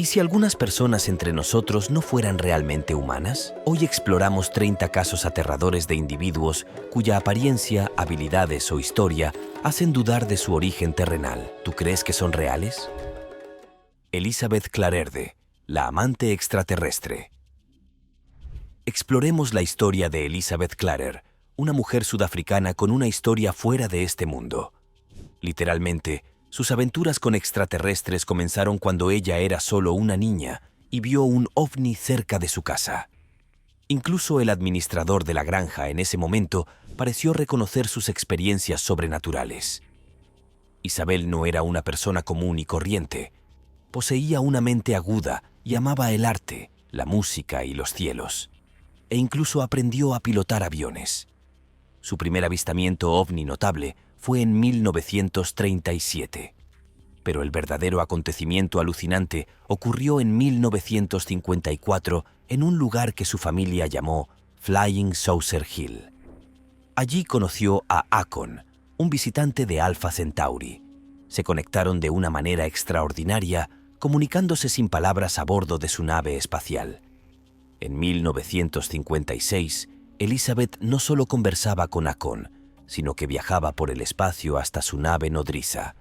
¿Y si algunas personas entre nosotros no fueran realmente humanas? Hoy exploramos 30 casos aterradores de individuos cuya apariencia, habilidades o historia hacen dudar de su origen terrenal. ¿Tú crees que son reales? Elizabeth Clarerde, la amante extraterrestre. Exploremos la historia de Elizabeth Clarer, una mujer sudafricana con una historia fuera de este mundo. Literalmente, sus aventuras con extraterrestres comenzaron cuando ella era solo una niña y vio un ovni cerca de su casa. Incluso el administrador de la granja en ese momento pareció reconocer sus experiencias sobrenaturales. Isabel no era una persona común y corriente. Poseía una mente aguda y amaba el arte, la música y los cielos. E incluso aprendió a pilotar aviones. Su primer avistamiento ovni notable fue en 1937. Pero el verdadero acontecimiento alucinante ocurrió en 1954 en un lugar que su familia llamó Flying Saucer Hill. Allí conoció a Akon, un visitante de Alpha Centauri. Se conectaron de una manera extraordinaria, comunicándose sin palabras a bordo de su nave espacial. En 1956, Elizabeth no solo conversaba con Akon, sino que viajaba por el espacio hasta su nave nodriza.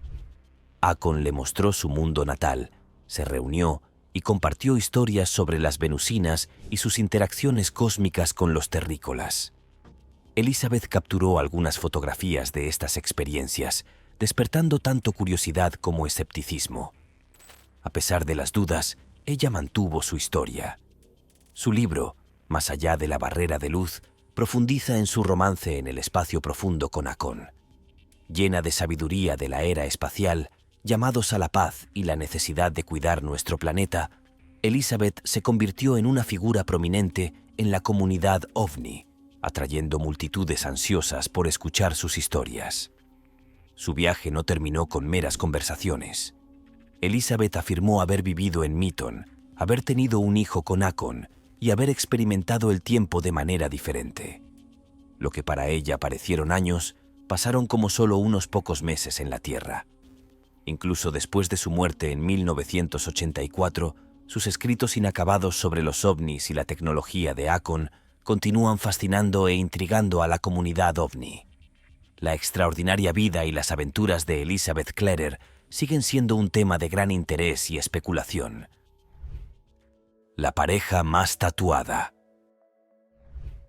Akon le mostró su mundo natal, se reunió y compartió historias sobre las venusinas y sus interacciones cósmicas con los terrícolas. Elizabeth capturó algunas fotografías de estas experiencias, despertando tanto curiosidad como escepticismo. A pesar de las dudas, ella mantuvo su historia. Su libro, Más allá de la barrera de luz, profundiza en su romance en el espacio profundo con Akon. Llena de sabiduría de la era espacial, llamados a la paz y la necesidad de cuidar nuestro planeta, Elizabeth se convirtió en una figura prominente en la comunidad ovni, atrayendo multitudes ansiosas por escuchar sus historias. Su viaje no terminó con meras conversaciones. Elizabeth afirmó haber vivido en Myton, haber tenido un hijo con Akon y haber experimentado el tiempo de manera diferente. Lo que para ella parecieron años, pasaron como solo unos pocos meses en la Tierra. Incluso después de su muerte en 1984, sus escritos inacabados sobre los ovnis y la tecnología de Akon continúan fascinando e intrigando a la comunidad ovni. La extraordinaria vida y las aventuras de Elizabeth Clarer siguen siendo un tema de gran interés y especulación. La pareja más tatuada.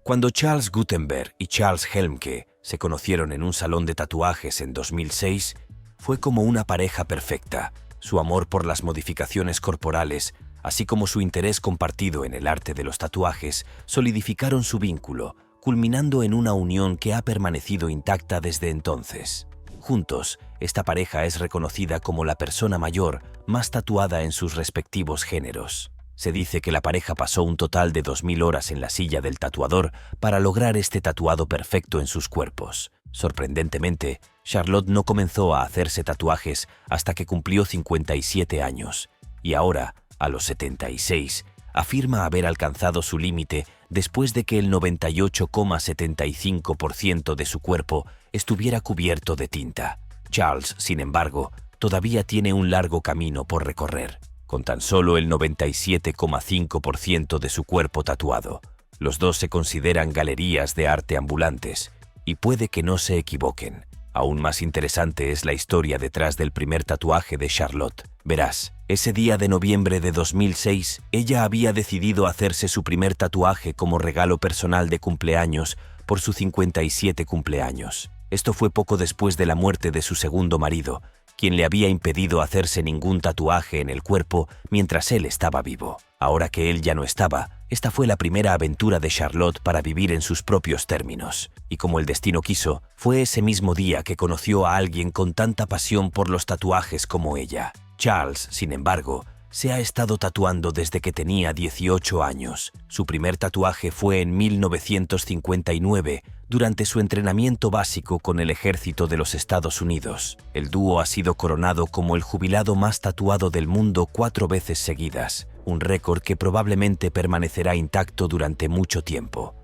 Cuando Charles Gutenberg y Charles Helmke se conocieron en un salón de tatuajes en 2006, fue como una pareja perfecta. Su amor por las modificaciones corporales, así como su interés compartido en el arte de los tatuajes, solidificaron su vínculo, culminando en una unión que ha permanecido intacta desde entonces. Juntos, esta pareja es reconocida como la persona mayor más tatuada en sus respectivos géneros. Se dice que la pareja pasó un total de 2000 horas en la silla del tatuador para lograr este tatuado perfecto en sus cuerpos. Sorprendentemente, Charlotte no comenzó a hacerse tatuajes hasta que cumplió 57 años, y ahora, a los 76, afirma haber alcanzado su límite después de que el 98,75% de su cuerpo estuviera cubierto de tinta. Charles, sin embargo, todavía tiene un largo camino por recorrer. Con tan solo el 97,5% de su cuerpo tatuado, los dos se consideran galerías de arte ambulantes, y puede que no se equivoquen. Aún más interesante es la historia detrás del primer tatuaje de Charlotte. Verás, ese día de noviembre de 2006, ella había decidido hacerse su primer tatuaje como regalo personal de cumpleaños por su 57 cumpleaños. Esto fue poco después de la muerte de su segundo marido, quien le había impedido hacerse ningún tatuaje en el cuerpo mientras él estaba vivo. Ahora que él ya no estaba, esta fue la primera aventura de Charlotte para vivir en sus propios términos. Y como el destino quiso, fue ese mismo día que conoció a alguien con tanta pasión por los tatuajes como ella. Charles, sin embargo, se ha estado tatuando desde que tenía 18 años. Su primer tatuaje fue en 1959, durante su entrenamiento básico con el ejército de los Estados Unidos. El dúo ha sido coronado como el jubilado más tatuado del mundo 4 veces seguidas, un récord que probablemente permanecerá intacto durante mucho tiempo.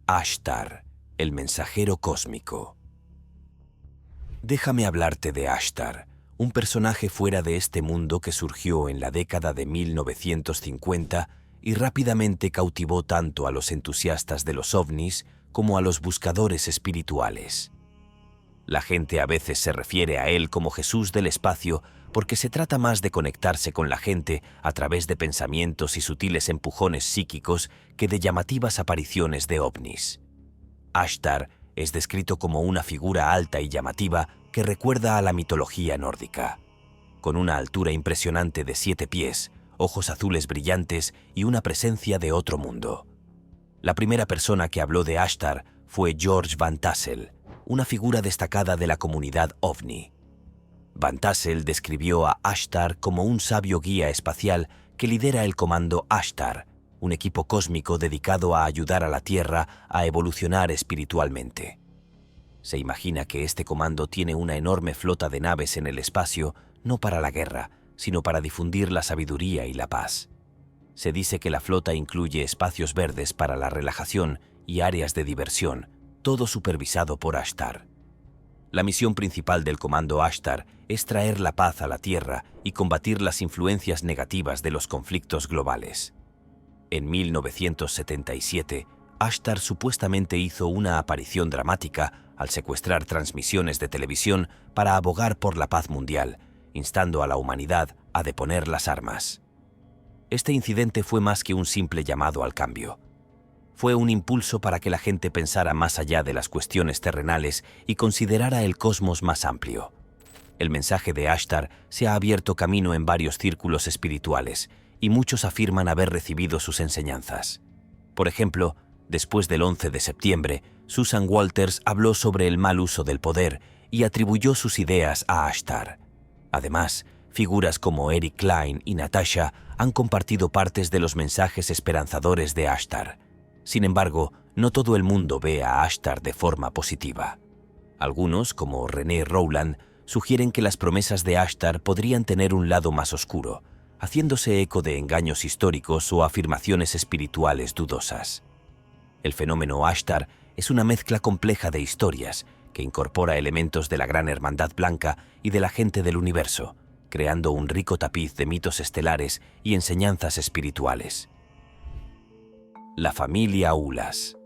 Ashtar, el mensajero cósmico. Déjame hablarte de Ashtar, un personaje fuera de este mundo que surgió en la década de 1950 y rápidamente cautivó tanto a los entusiastas de los ovnis como a los buscadores espirituales. La gente a veces se refiere a él como Jesús del espacio porque se trata más de conectarse con la gente a través de pensamientos y sutiles empujones psíquicos que de llamativas apariciones de ovnis. Ashtar es descrito como una figura alta y llamativa que recuerda a la mitología nórdica. Con una altura impresionante de 7 pies, ojos azules brillantes y una presencia de otro mundo. La primera persona que habló de Ashtar fue George Van Tassel, una figura destacada de la comunidad ovni. Van Tassel describió a Ashtar como un sabio guía espacial que lidera el comando Ashtar, un equipo cósmico dedicado a ayudar a la Tierra a evolucionar espiritualmente. Se imagina que este comando tiene una enorme flota de naves en el espacio, no para la guerra, sino para difundir la sabiduría y la paz. Se dice que la flota incluye espacios verdes para la relajación y áreas de diversión, todo supervisado por Ashtar. La misión principal del comando Ashtar es traer la paz a la Tierra y combatir las influencias negativas de los conflictos globales. En 1977, Ashtar supuestamente hizo una aparición dramática al secuestrar transmisiones de televisión para abogar por la paz mundial, instando a la humanidad a deponer las armas. Este incidente fue más que un simple llamado al cambio. Fue un impulso para que la gente pensara más allá de las cuestiones terrenales y considerara el cosmos más amplio. El mensaje de Ashtar se ha abierto camino en varios círculos espirituales y muchos afirman haber recibido sus enseñanzas. Por ejemplo, después del 11 de septiembre, Susan Walters habló sobre el mal uso del poder y atribuyó sus ideas a Ashtar. Además, figuras como Eric Klein y Natasha han compartido partes de los mensajes esperanzadores de Ashtar. Sin embargo, no todo el mundo ve a Ashtar de forma positiva. Algunos, como René Rowland, sugieren que las promesas de Ashtar podrían tener un lado más oscuro, haciéndose eco de engaños históricos o afirmaciones espirituales dudosas. El fenómeno Ashtar es una mezcla compleja de historias que incorpora elementos de la Gran Hermandad Blanca y de la gente del universo, creando un rico tapiz de mitos estelares y enseñanzas espirituales. La familia Ulas.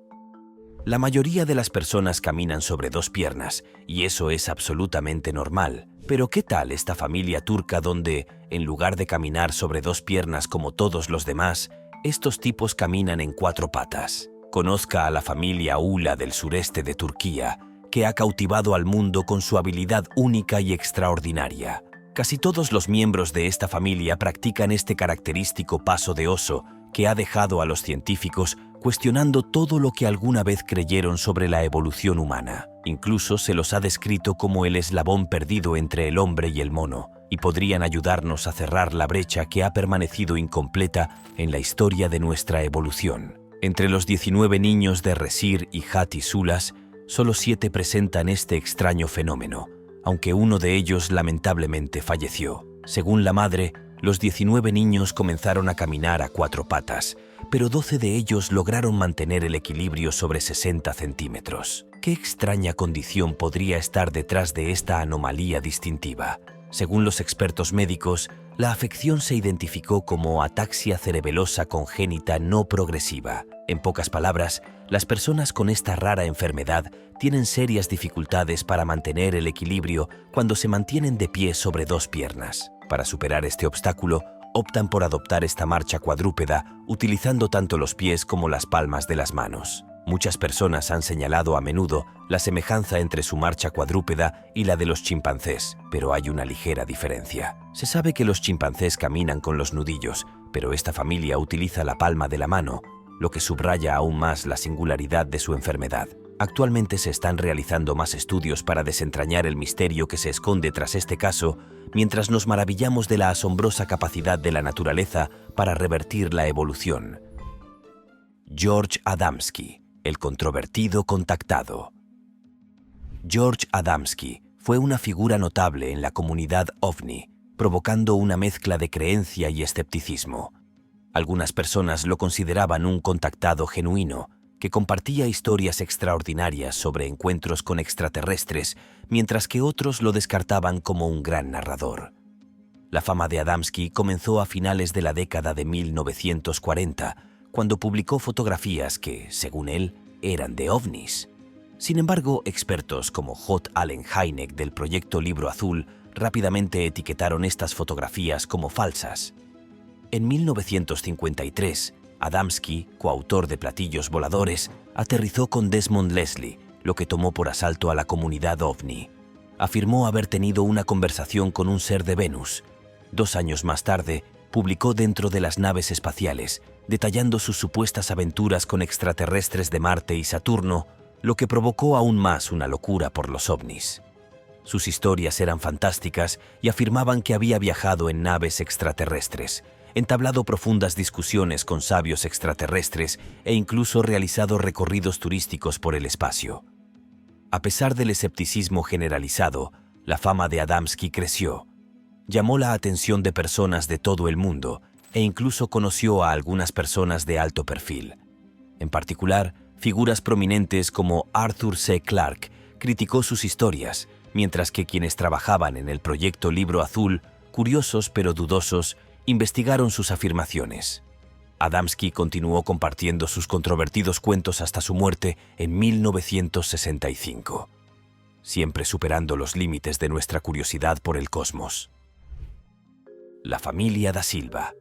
La mayoría de las personas caminan sobre 2 piernas, y eso es absolutamente normal. Pero ¿qué tal esta familia turca donde, en lugar de caminar sobre 2 piernas como todos los demás, estos tipos caminan en 4 patas? Conozca a la familia Ula del sureste de Turquía, que ha cautivado al mundo con su habilidad única y extraordinaria. Casi todos los miembros de esta familia practican este característico paso de oso que ha dejado a los científicos cuestionando todo lo que alguna vez creyeron sobre la evolución humana. Incluso se los ha descrito como el eslabón perdido entre el hombre y el mono, y podrían ayudarnos a cerrar la brecha que ha permanecido incompleta en la historia de nuestra evolución. Entre los 19 niños de Resir y Hati Sulas, solo 7 presentan este extraño fenómeno, aunque uno de ellos lamentablemente falleció. Según la madre, los 19 niños comenzaron a caminar a 4 patas, pero 12 de ellos lograron mantener el equilibrio sobre 60 centímetros. ¿Qué extraña condición podría estar detrás de esta anomalía distintiva? Según los expertos médicos, la afección se identificó como ataxia cerebelosa congénita no progresiva. En pocas palabras, las personas con esta rara enfermedad tienen serias dificultades para mantener el equilibrio cuando se mantienen de pie sobre 2 piernas. Para superar este obstáculo, optan por adoptar esta marcha cuadrúpeda utilizando tanto los pies como las palmas de las manos. Muchas personas han señalado a menudo la semejanza entre su marcha cuadrúpeda y la de los chimpancés, pero hay una ligera diferencia. Se sabe que los chimpancés caminan con los nudillos, pero esta familia utiliza la palma de la mano, lo que subraya aún más la singularidad de su enfermedad. Actualmente se están realizando más estudios para desentrañar el misterio que se esconde tras este caso, mientras nos maravillamos de la asombrosa capacidad de la naturaleza para revertir la evolución. George Adamski, el controvertido contactado. George Adamski fue una figura notable en la comunidad ovni, provocando una mezcla de creencia y escepticismo. Algunas personas lo consideraban un contactado genuino, que compartía historias extraordinarias sobre encuentros con extraterrestres, mientras que otros lo descartaban como un gran narrador. La fama de Adamski comenzó a finales de la década de 1940, cuando publicó fotografías que, según él, eran de ovnis. Sin embargo, expertos como J. Allen Hynek del proyecto Libro Azul rápidamente etiquetaron estas fotografías como falsas. En 1953, Adamski, coautor de Platillos Voladores, aterrizó con Desmond Leslie, lo que tomó por asalto a la comunidad ovni. Afirmó haber tenido una conversación con un ser de Venus. 2 años más tarde, publicó Dentro de las naves espaciales, detallando sus supuestas aventuras con extraterrestres de Marte y Saturno, lo que provocó aún más una locura por los ovnis. Sus historias eran fantásticas y afirmaban que había viajado en naves extraterrestres, entablado profundas discusiones con sabios extraterrestres e incluso realizado recorridos turísticos por el espacio. A pesar del escepticismo generalizado, la fama de Adamski creció. Llamó la atención de personas de todo el mundo e incluso conoció a algunas personas de alto perfil. En particular, figuras prominentes como Arthur C. Clarke criticó sus historias, mientras que quienes trabajaban en el proyecto Libro Azul, curiosos pero dudosos, investigaron sus afirmaciones. Adamski continuó compartiendo sus controvertidos cuentos hasta su muerte en 1965, siempre superando los límites de nuestra curiosidad por el cosmos. La familia da Silva.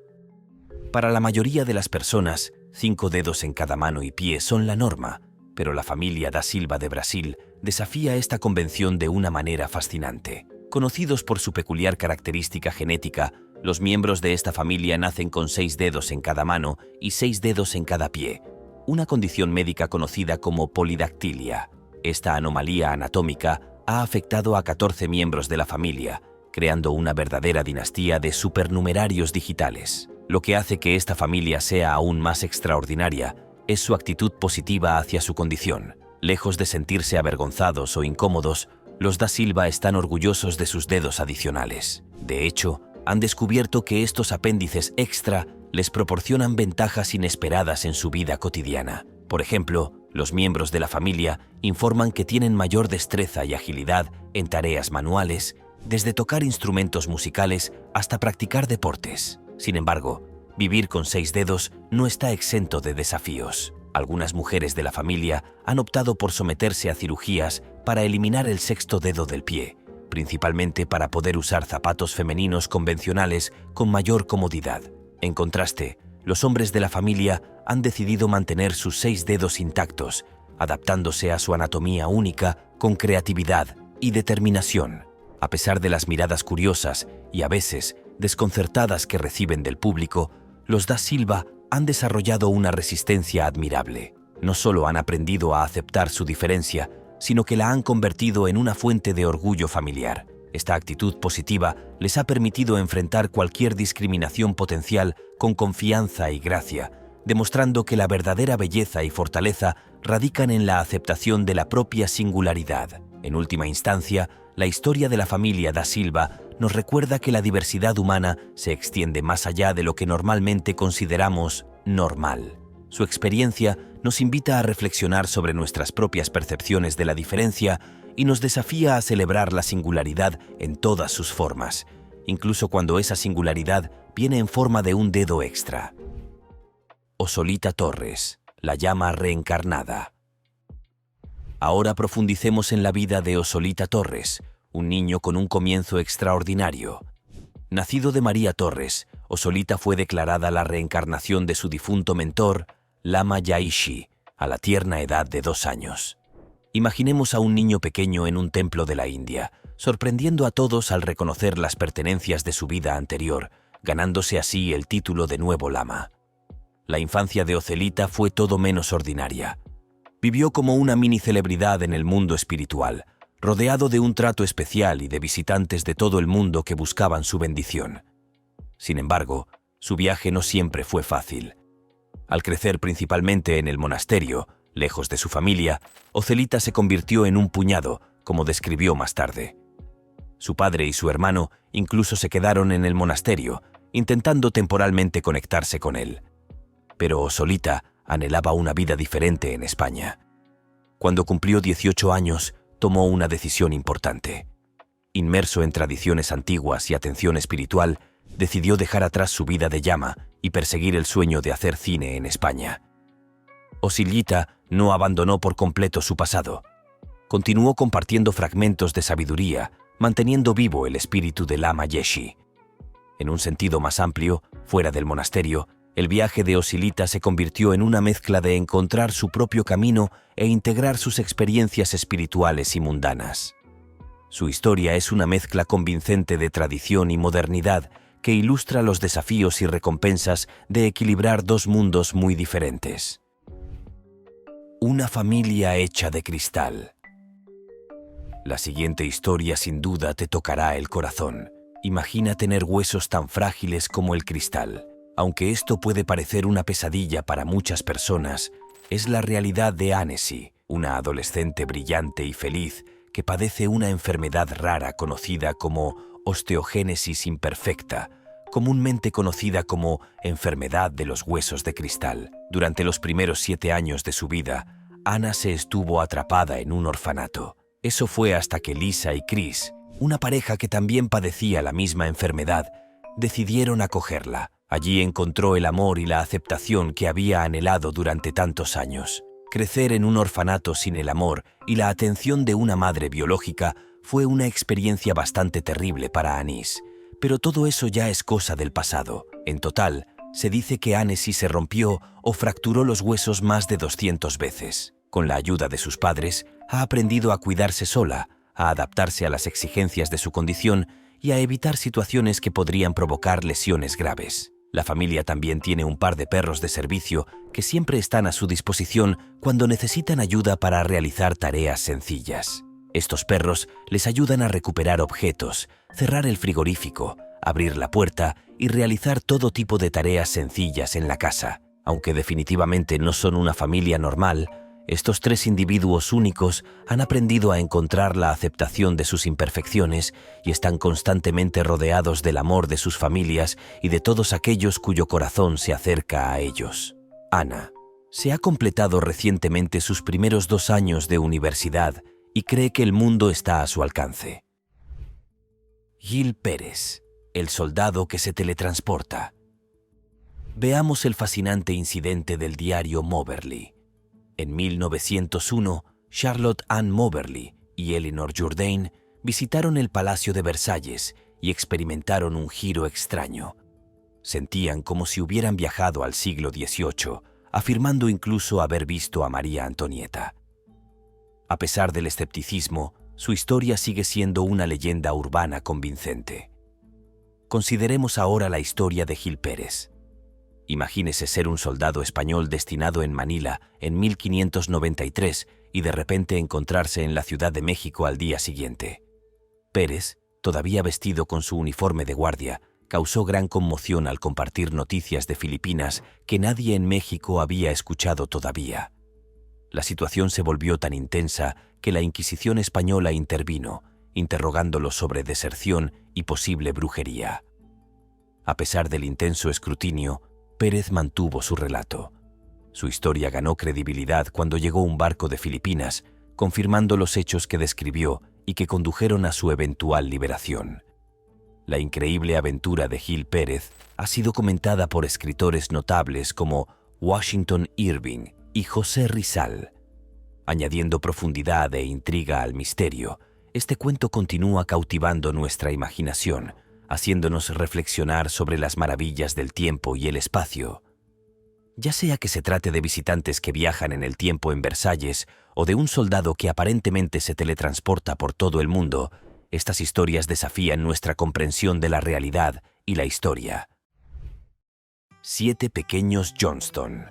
Para la mayoría de las personas, 5 dedos en cada mano y pie son la norma, pero la familia da Silva de Brasil desafía esta convención de una manera fascinante. Conocidos por su peculiar característica genética, los miembros de esta familia nacen con 6 dedos en cada mano y 6 dedos en cada pie, una condición médica conocida como polidactilia. Esta anomalía anatómica ha afectado a 14 miembros de la familia, creando una verdadera dinastía de supernumerarios digitales. Lo que hace que esta familia sea aún más extraordinaria es su actitud positiva hacia su condición. Lejos de sentirse avergonzados o incómodos, los da Silva están orgullosos de sus dedos adicionales. De hecho, han descubierto que estos apéndices extra les proporcionan ventajas inesperadas en su vida cotidiana. Por ejemplo, los miembros de la familia informan que tienen mayor destreza y agilidad en tareas manuales, desde tocar instrumentos musicales hasta practicar deportes. Sin embargo, vivir con 6 dedos no está exento de desafíos. Algunas mujeres de la familia han optado por someterse a cirugías para eliminar el 6º dedo del pie, principalmente para poder usar zapatos femeninos convencionales con mayor comodidad. En contraste, los hombres de la familia han decidido mantener sus 6 dedos intactos, adaptándose a su anatomía única con creatividad y determinación. A pesar de las miradas curiosas y a veces desconcertadas que reciben del público, los da Silva han desarrollado una resistencia admirable. No solo han aprendido a aceptar su diferencia, sino que la han convertido en una fuente de orgullo familiar. Esta actitud positiva les ha permitido enfrentar cualquier discriminación potencial con confianza y gracia, demostrando que la verdadera belleza y fortaleza radican en la aceptación de la propia singularidad. En última instancia, la historia de la familia da Silva nos recuerda que la diversidad humana se extiende más allá de lo que normalmente consideramos normal. Su experiencia nos invita a reflexionar sobre nuestras propias percepciones de la diferencia y nos desafía a celebrar la singularidad en todas sus formas, incluso cuando esa singularidad viene en forma de un dedo extra. Osolita Torres, la llama reencarnada. Ahora profundicemos en la vida de Osolita Torres, un niño con un comienzo extraordinario. Nacido de María Torres, Osolita fue declarada la reencarnación de su difunto mentor, Lama Yaishi, a la tierna edad de 2 años. Imaginemos a un niño pequeño en un templo de la India, sorprendiendo a todos al reconocer las pertenencias de su vida anterior, ganándose así el título de nuevo lama. La infancia de Osolita fue todo menos ordinaria. Vivió como una mini celebridad en el mundo espiritual, rodeado de un trato especial y de visitantes de todo el mundo que buscaban su bendición. Sin embargo, su viaje no siempre fue fácil. Al crecer principalmente en el monasterio, lejos de su familia, Osolita se convirtió en un puñado, como describió más tarde. Su padre y su hermano incluso se quedaron en el monasterio, intentando temporalmente conectarse con él. Pero Osolita, anhelaba una vida diferente en España. Cuando cumplió 18 años, tomó una decisión importante. Inmerso en tradiciones antiguas y atención espiritual, decidió dejar atrás su vida de llama y perseguir el sueño de hacer cine en España. Osillita no abandonó por completo su pasado. Continuó compartiendo fragmentos de sabiduría, manteniendo vivo el espíritu del Lama Yeshe. En un sentido más amplio, fuera del monasterio, el viaje de Osillita se convirtió en una mezcla de encontrar su propio camino e integrar sus experiencias espirituales y mundanas. Su historia es una mezcla convincente de tradición y modernidad que ilustra los desafíos y recompensas de equilibrar dos mundos muy diferentes. Una familia hecha de cristal. La siguiente historia sin duda te tocará el corazón. Imagina tener huesos tan frágiles como el cristal. Aunque esto puede parecer una pesadilla para muchas personas, es la realidad de Annecy, una adolescente brillante y feliz que padece una enfermedad rara conocida como osteogénesis imperfecta, comúnmente conocida como enfermedad de los huesos de cristal. Durante los primeros 7 años de su vida, Anna se estuvo atrapada en un orfanato. Eso fue hasta que Lisa y Chris, una pareja que también padecía la misma enfermedad, decidieron acogerla. Allí encontró el amor y la aceptación que había anhelado durante tantos años. Crecer en un orfanato sin el amor y la atención de una madre biológica fue una experiencia bastante terrible para Annis, pero todo eso ya es cosa del pasado. En total, se dice que Annecy se rompió o fracturó los huesos más de 200 veces. Con la ayuda de sus padres, ha aprendido a cuidarse sola, a adaptarse a las exigencias de su condición y a evitar situaciones que podrían provocar lesiones graves. La familia también tiene un par de perros de servicio que siempre están a su disposición cuando necesitan ayuda para realizar tareas sencillas. Estos perros les ayudan a recuperar objetos, cerrar el frigorífico, abrir la puerta y realizar todo tipo de tareas sencillas en la casa. Aunque definitivamente no son una familia normal, estos 3 individuos únicos han aprendido a encontrar la aceptación de sus imperfecciones y están constantemente rodeados del amor de sus familias y de todos aquellos cuyo corazón se acerca a ellos. Ana se ha completado recientemente sus primeros 2 años de universidad y cree que el mundo está a su alcance. Gil Pérez, el soldado que se teletransporta. Veamos el fascinante incidente del diario Moberly. En 1901, Charlotte Ann Moberly y Eleanor Jourdain visitaron el Palacio de Versalles y experimentaron un giro extraño. Sentían como si hubieran viajado al siglo XVIII, afirmando incluso haber visto a María Antonieta. A pesar del escepticismo, su historia sigue siendo una leyenda urbana convincente. Consideremos ahora la historia de Gil Pérez. Imagínese ser un soldado español destinado en Manila en 1593 y de repente encontrarse en la Ciudad de México al día siguiente. Pérez, todavía vestido con su uniforme de guardia, causó gran conmoción al compartir noticias de Filipinas que nadie en México había escuchado todavía. La situación se volvió tan intensa que la Inquisición española intervino, interrogándolo sobre deserción y posible brujería. A pesar del intenso escrutinio, Pérez mantuvo su relato. Su historia ganó credibilidad cuando llegó un barco de Filipinas, confirmando los hechos que describió y que condujeron a su eventual liberación. La increíble aventura de Gil Pérez ha sido comentada por escritores notables como Washington Irving y José Rizal. Añadiendo profundidad e intriga al misterio, este cuento continúa cautivando nuestra imaginación, haciéndonos reflexionar sobre las maravillas del tiempo y el espacio. Ya sea que se trate de visitantes que viajan en el tiempo en Versalles o de un soldado que aparentemente se teletransporta por todo el mundo, estas historias desafían nuestra comprensión de la realidad y la historia. 7 pequeños Johnston.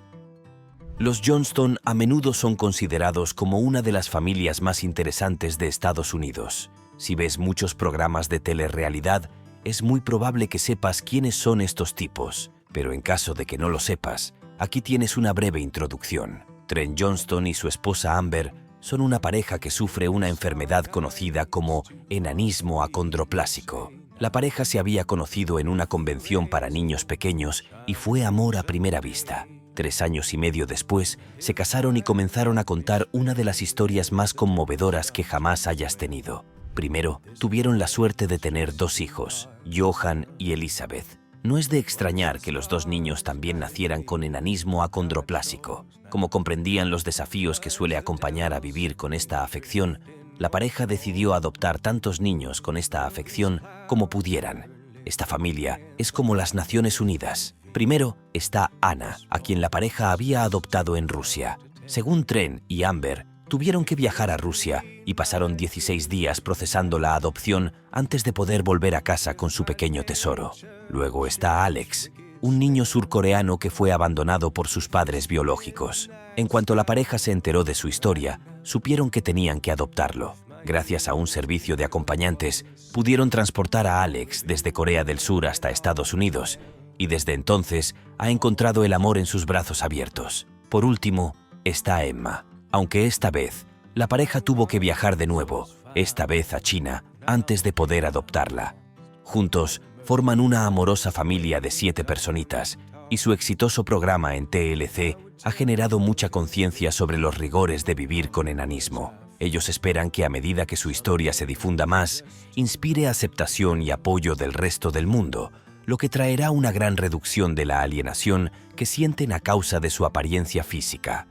Los Johnston a menudo son considerados como una de las familias más interesantes de Estados Unidos. Si ves muchos programas de telerrealidad, es muy probable que sepas quiénes son estos tipos, pero en caso de que no lo sepas, aquí tienes una breve introducción. Trent Johnston y su esposa Amber son una pareja que sufre una enfermedad conocida como enanismo acondroplásico. La pareja se había conocido en una convención para niños pequeños y fue amor a primera vista. 3 años y medio después, se casaron y comenzaron a contar una de las historias más conmovedoras que jamás hayas tenido. Primero, tuvieron la suerte de tener 2 hijos, Johan y Elizabeth. No es de extrañar que los 2 niños también nacieran con enanismo acondroplásico. Como comprendían los desafíos que suele acompañar a vivir con esta afección, la pareja decidió adoptar tantos niños con esta afección como pudieran. Esta familia es como las Naciones Unidas. Primero está Ana, a quien la pareja había adoptado en Rusia. Según Tren y Amber, tuvieron que viajar a Rusia y pasaron 16 días procesando la adopción antes de poder volver a casa con su pequeño tesoro. Luego está Alex, un niño surcoreano que fue abandonado por sus padres biológicos. En cuanto la pareja se enteró de su historia, supieron que tenían que adoptarlo. Gracias a un servicio de acompañantes, pudieron transportar a Alex desde Corea del Sur hasta Estados Unidos, y desde entonces ha encontrado el amor en sus brazos abiertos. Por último, está Emma. Aunque esta vez, la pareja tuvo que viajar de nuevo, esta vez a China, antes de poder adoptarla. Juntos, forman una amorosa familia de 7 personitas, y su exitoso programa en TLC ha generado mucha conciencia sobre los rigores de vivir con enanismo. Ellos esperan que a medida que su historia se difunda más, inspire aceptación y apoyo del resto del mundo, lo que traerá una gran reducción de la alienación que sienten a causa de su apariencia física.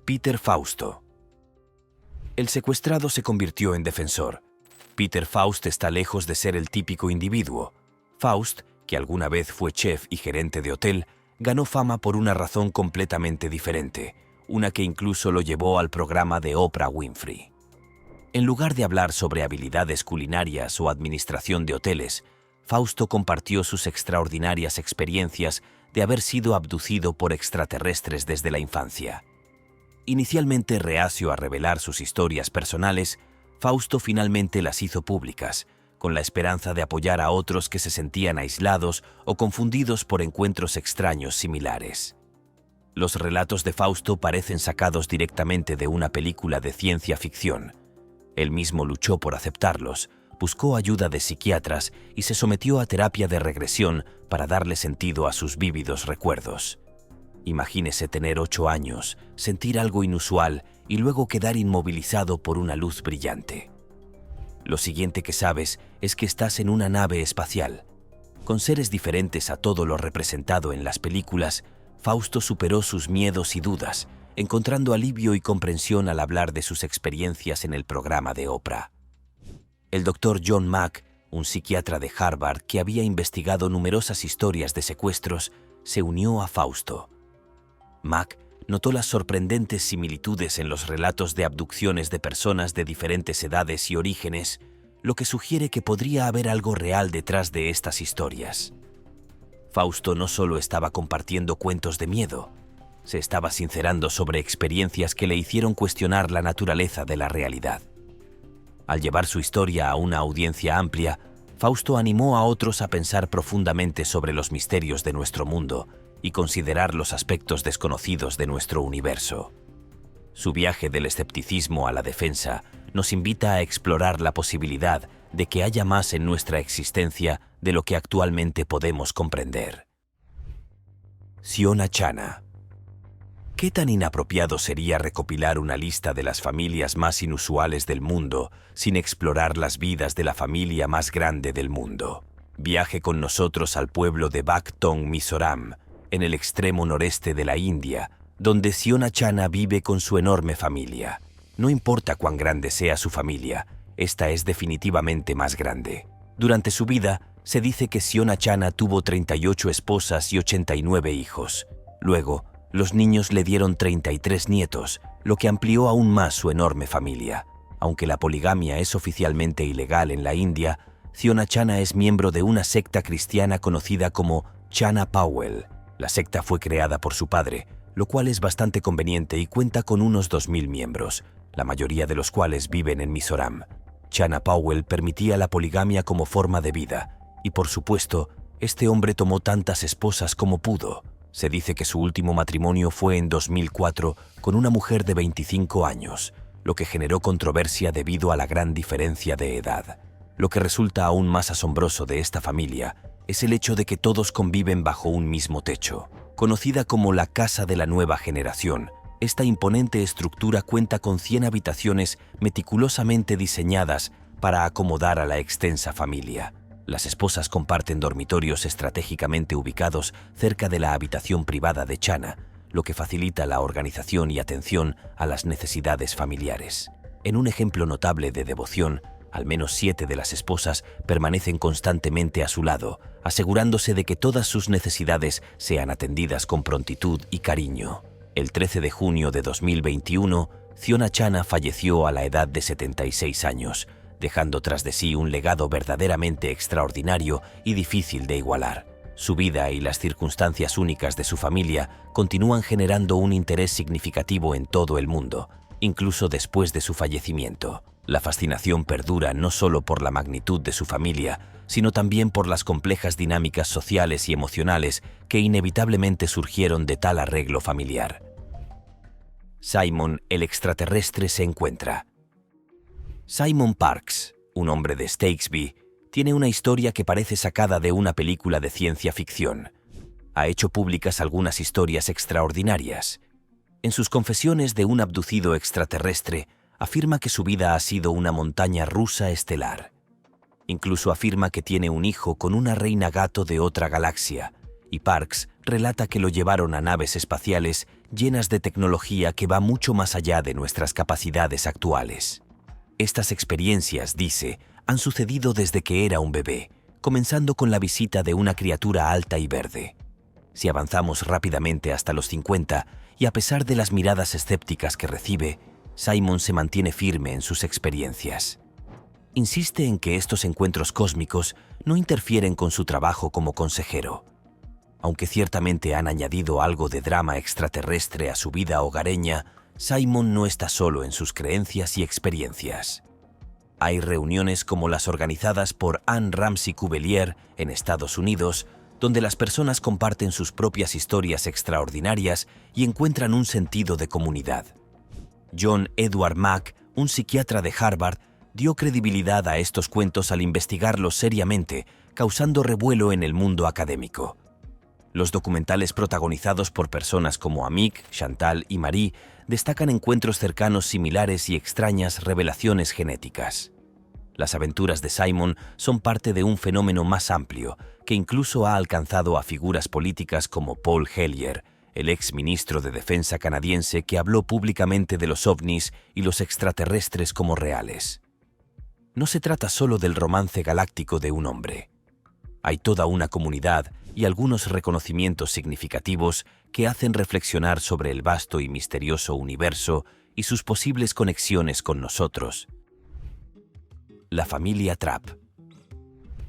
Peter Fausto. El secuestrado se convirtió en defensor. Peter Faust está lejos de ser el típico individuo. Faust, que alguna vez fue chef y gerente de hotel, ganó fama por una razón completamente diferente, una que incluso lo llevó al programa de Oprah Winfrey. En lugar de hablar sobre habilidades culinarias o administración de hoteles, Fausto compartió sus extraordinarias experiencias de haber sido abducido por extraterrestres desde la infancia. Inicialmente reacio a revelar sus historias personales, Fausto finalmente las hizo públicas, con la esperanza de apoyar a otros que se sentían aislados o confundidos por encuentros extraños similares. Los relatos de Fausto parecen sacados directamente de una película de ciencia ficción. Él mismo luchó por aceptarlos, buscó ayuda de psiquiatras y se sometió a terapia de regresión para darle sentido a sus vívidos recuerdos. Imagínese tener 8 años, sentir algo inusual y luego quedar inmovilizado por una luz brillante. Lo siguiente que sabes es que estás en una nave espacial. Con seres diferentes a todo lo representado en las películas, Fausto superó sus miedos y dudas, encontrando alivio y comprensión al hablar de sus experiencias en el programa de Oprah. El Dr. John Mack, un psiquiatra de Harvard que había investigado numerosas historias de secuestros, se unió a Fausto. Mack notó las sorprendentes similitudes en los relatos de abducciones de personas de diferentes edades y orígenes, lo que sugiere que podría haber algo real detrás de estas historias. Fausto no solo estaba compartiendo cuentos de miedo, se estaba sincerando sobre experiencias que le hicieron cuestionar la naturaleza de la realidad. Al llevar su historia a una audiencia amplia, Fausto animó a otros a pensar profundamente sobre los misterios de nuestro mundo y considerar los aspectos desconocidos de nuestro universo. Su viaje del escepticismo a la defensa nos invita a explorar la posibilidad de que haya más en nuestra existencia de lo que actualmente podemos comprender. Siona Chana. ¿Qué tan inapropiado sería recopilar una lista de las familias más inusuales del mundo sin explorar las vidas de la familia más grande del mundo? Viaje con nosotros al pueblo de Bacton, Mizoram, en el extremo noreste de la India, donde Siona Chana vive con su enorme familia. No importa cuán grande sea su familia, esta es definitivamente más grande. Durante su vida, se dice que Siona Chana tuvo 38 esposas y 89 hijos. Luego, los niños le dieron 33 nietos, lo que amplió aún más su enorme familia. Aunque la poligamia es oficialmente ilegal en la India, Siona Chana es miembro de una secta cristiana conocida como Chana Powell. La secta fue creada por su padre, lo cual es bastante conveniente y cuenta con unos 2000 miembros, la mayoría de los cuales viven en Mizoram. Chana Powell permitía la poligamia como forma de vida, y por supuesto, este hombre tomó tantas esposas como pudo. Se dice que su último matrimonio fue en 2004 con una mujer de 25 años, lo que generó controversia debido a la gran diferencia de edad. Lo que resulta aún más asombroso de esta familia es el hecho de que todos conviven bajo un mismo techo. Conocida como la Casa de la Nueva Generación, esta imponente estructura cuenta con 100 habitaciones meticulosamente diseñadas para acomodar a la extensa familia. Las esposas comparten dormitorios estratégicamente ubicados cerca de la habitación privada de Chana, lo que facilita la organización y atención a las necesidades familiares. En un ejemplo notable de devoción, al menos 7 de las esposas permanecen constantemente a su lado, asegurándose de que todas sus necesidades sean atendidas con prontitud y cariño. El 13 de junio de 2021, Fiona Chana falleció a la edad de 76 años, dejando tras de sí un legado verdaderamente extraordinario y difícil de igualar. Su vida y las circunstancias únicas de su familia continúan generando un interés significativo en todo el mundo, incluso después de su fallecimiento. La fascinación perdura no solo por la magnitud de su familia, sino también por las complejas dinámicas sociales y emocionales que inevitablemente surgieron de tal arreglo familiar. Simon, el extraterrestre, se encuentra. Simon Parkes, un hombre de Stokesby, tiene una historia que parece sacada de una película de ciencia ficción. Ha hecho públicas algunas historias extraordinarias. En sus confesiones de un abducido extraterrestre, afirma que su vida ha sido una montaña rusa estelar. Incluso afirma que tiene un hijo con una reina gato de otra galaxia, y Parkes relata que lo llevaron a naves espaciales llenas de tecnología que va mucho más allá de nuestras capacidades actuales. Estas experiencias, dice, han sucedido desde que era un bebé, comenzando con la visita de una criatura alta y verde. Si avanzamos rápidamente hasta los 50, y a pesar de las miradas escépticas que recibe, Simon se mantiene firme en sus experiencias. Insiste en que estos encuentros cósmicos no interfieren con su trabajo como consejero. Aunque ciertamente han añadido algo de drama extraterrestre a su vida hogareña, Simon no está solo en sus creencias y experiencias. Hay reuniones como las organizadas por Anne Ramsey Cuvelier en Estados Unidos, donde las personas comparten sus propias historias extraordinarias y encuentran un sentido de comunidad. John Edward Mack, un psiquiatra de Harvard, dio credibilidad a estos cuentos al investigarlos seriamente, causando revuelo en el mundo académico. Los documentales protagonizados por personas como Amik, Chantal y Marie destacan encuentros cercanos similares y extrañas revelaciones genéticas. Las aventuras de Simon son parte de un fenómeno más amplio, que incluso ha alcanzado a figuras políticas como Paul Hellyer, el ex ministro de Defensa canadiense que habló públicamente de los ovnis y los extraterrestres como reales. No se trata solo del romance galáctico de un hombre. Hay toda una comunidad y algunos reconocimientos significativos que hacen reflexionar sobre el vasto y misterioso universo y sus posibles conexiones con nosotros. La familia Trapp.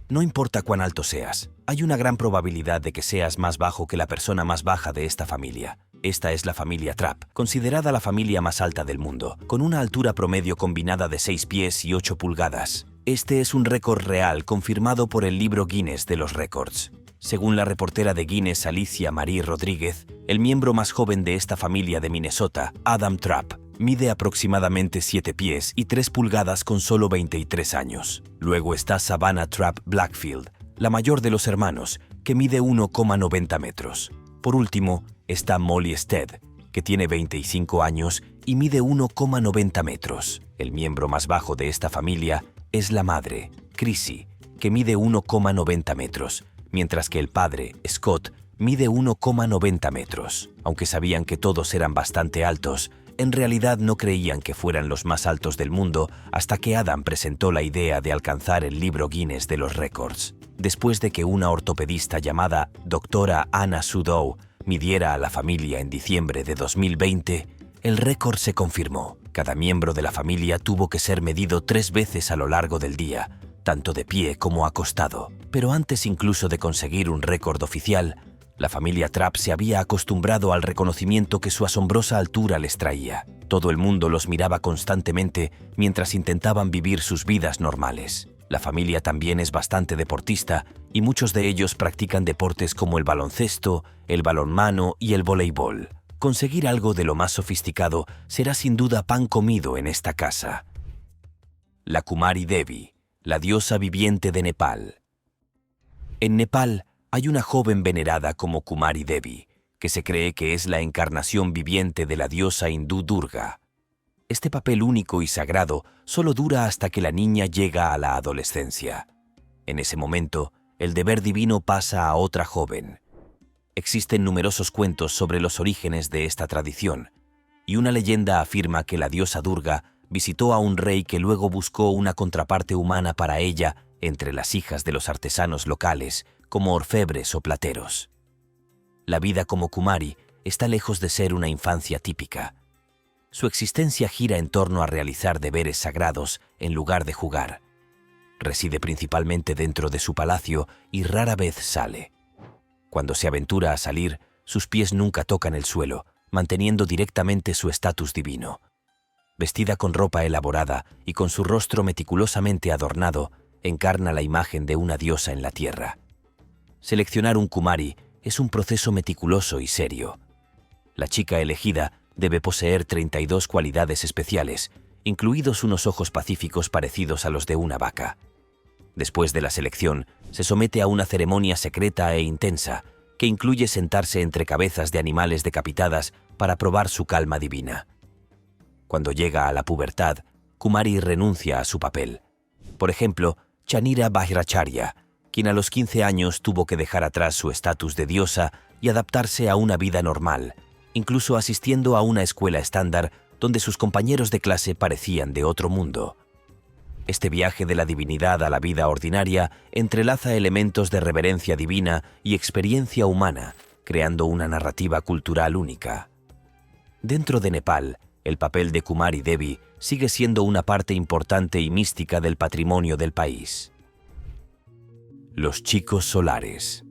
No importa cuán alto seas, hay una gran probabilidad de que seas más bajo que la persona más baja de esta familia. Esta es la familia Trapp, considerada la familia más alta del mundo, con una altura promedio combinada de 6 pies y 8 pulgadas. Este es un récord real confirmado por el libro Guinness de los récords. Según la reportera de Guinness Alicia Marie Rodríguez, el miembro más joven de esta familia de Minnesota, Adam Trapp, mide aproximadamente 7 pies y 3 pulgadas con solo 23 años. Luego está Savannah Trapp Blackfield, la mayor de los hermanos, que mide 1,90 metros. Por último, está Molly Stead, que tiene 25 años y mide 1,90 metros. El miembro más bajo de esta familia es la madre, Chrissy, que mide 1,90 metros, mientras que el padre, Scott, mide 1,90 metros. Aunque sabían que todos eran bastante altos, en realidad no creían que fueran los más altos del mundo hasta que Adam presentó la idea de alcanzar el libro Guinness de los récords. Después de que una ortopedista llamada Dra. Anna Sudow midiera a la familia en diciembre de 2020, el récord se confirmó. Cada miembro de la familia tuvo que ser medido 3 veces a lo largo del día, tanto de pie como acostado. Pero antes incluso de conseguir un récord oficial, la familia Trapp se había acostumbrado al reconocimiento que su asombrosa altura les traía. Todo el mundo los miraba constantemente mientras intentaban vivir sus vidas normales. La familia también es bastante deportista y muchos de ellos practican deportes como el baloncesto, el balonmano y el voleibol. Conseguir algo de lo más sofisticado será sin duda pan comido en esta casa. La Kumari Devi, la diosa viviente de Nepal. En Nepal hay una joven venerada como Kumari Devi, que se cree que es la encarnación viviente de la diosa hindú Durga. Este papel único y sagrado solo dura hasta que la niña llega a la adolescencia. En ese momento, el deber divino pasa a otra joven. Existen numerosos cuentos sobre los orígenes de esta tradición, y una leyenda afirma que la diosa Durga visitó a un rey que luego buscó una contraparte humana para ella entre las hijas de los artesanos locales, como orfebres o plateros. La vida como Kumari está lejos de ser una infancia típica. Su existencia gira en torno a realizar deberes sagrados en lugar de jugar. Reside principalmente dentro de su palacio y rara vez sale. Cuando se aventura a salir, sus pies nunca tocan el suelo, manteniendo directamente su estatus divino. Vestida con ropa elaborada y con su rostro meticulosamente adornado, encarna la imagen de una diosa en la tierra. Seleccionar un Kumari es un proceso meticuloso y serio. La chica elegida debe poseer 32 cualidades especiales, incluidos unos ojos pacíficos parecidos a los de una vaca. Después de la selección, se somete a una ceremonia secreta e intensa, que incluye sentarse entre cabezas de animales decapitadas para probar su calma divina. Cuando llega a la pubertad, Kumari renuncia a su papel. Por ejemplo, Chanira Bhairacharya, quien a los 15 años tuvo que dejar atrás su estatus de diosa y adaptarse a una vida normal, incluso asistiendo a una escuela estándar donde sus compañeros de clase parecían de otro mundo. Este viaje de la divinidad a la vida ordinaria entrelaza elementos de reverencia divina y experiencia humana, creando una narrativa cultural única. Dentro de Nepal, el papel de Kumari Devi sigue siendo una parte importante y mística del patrimonio del país. Los chicos solares.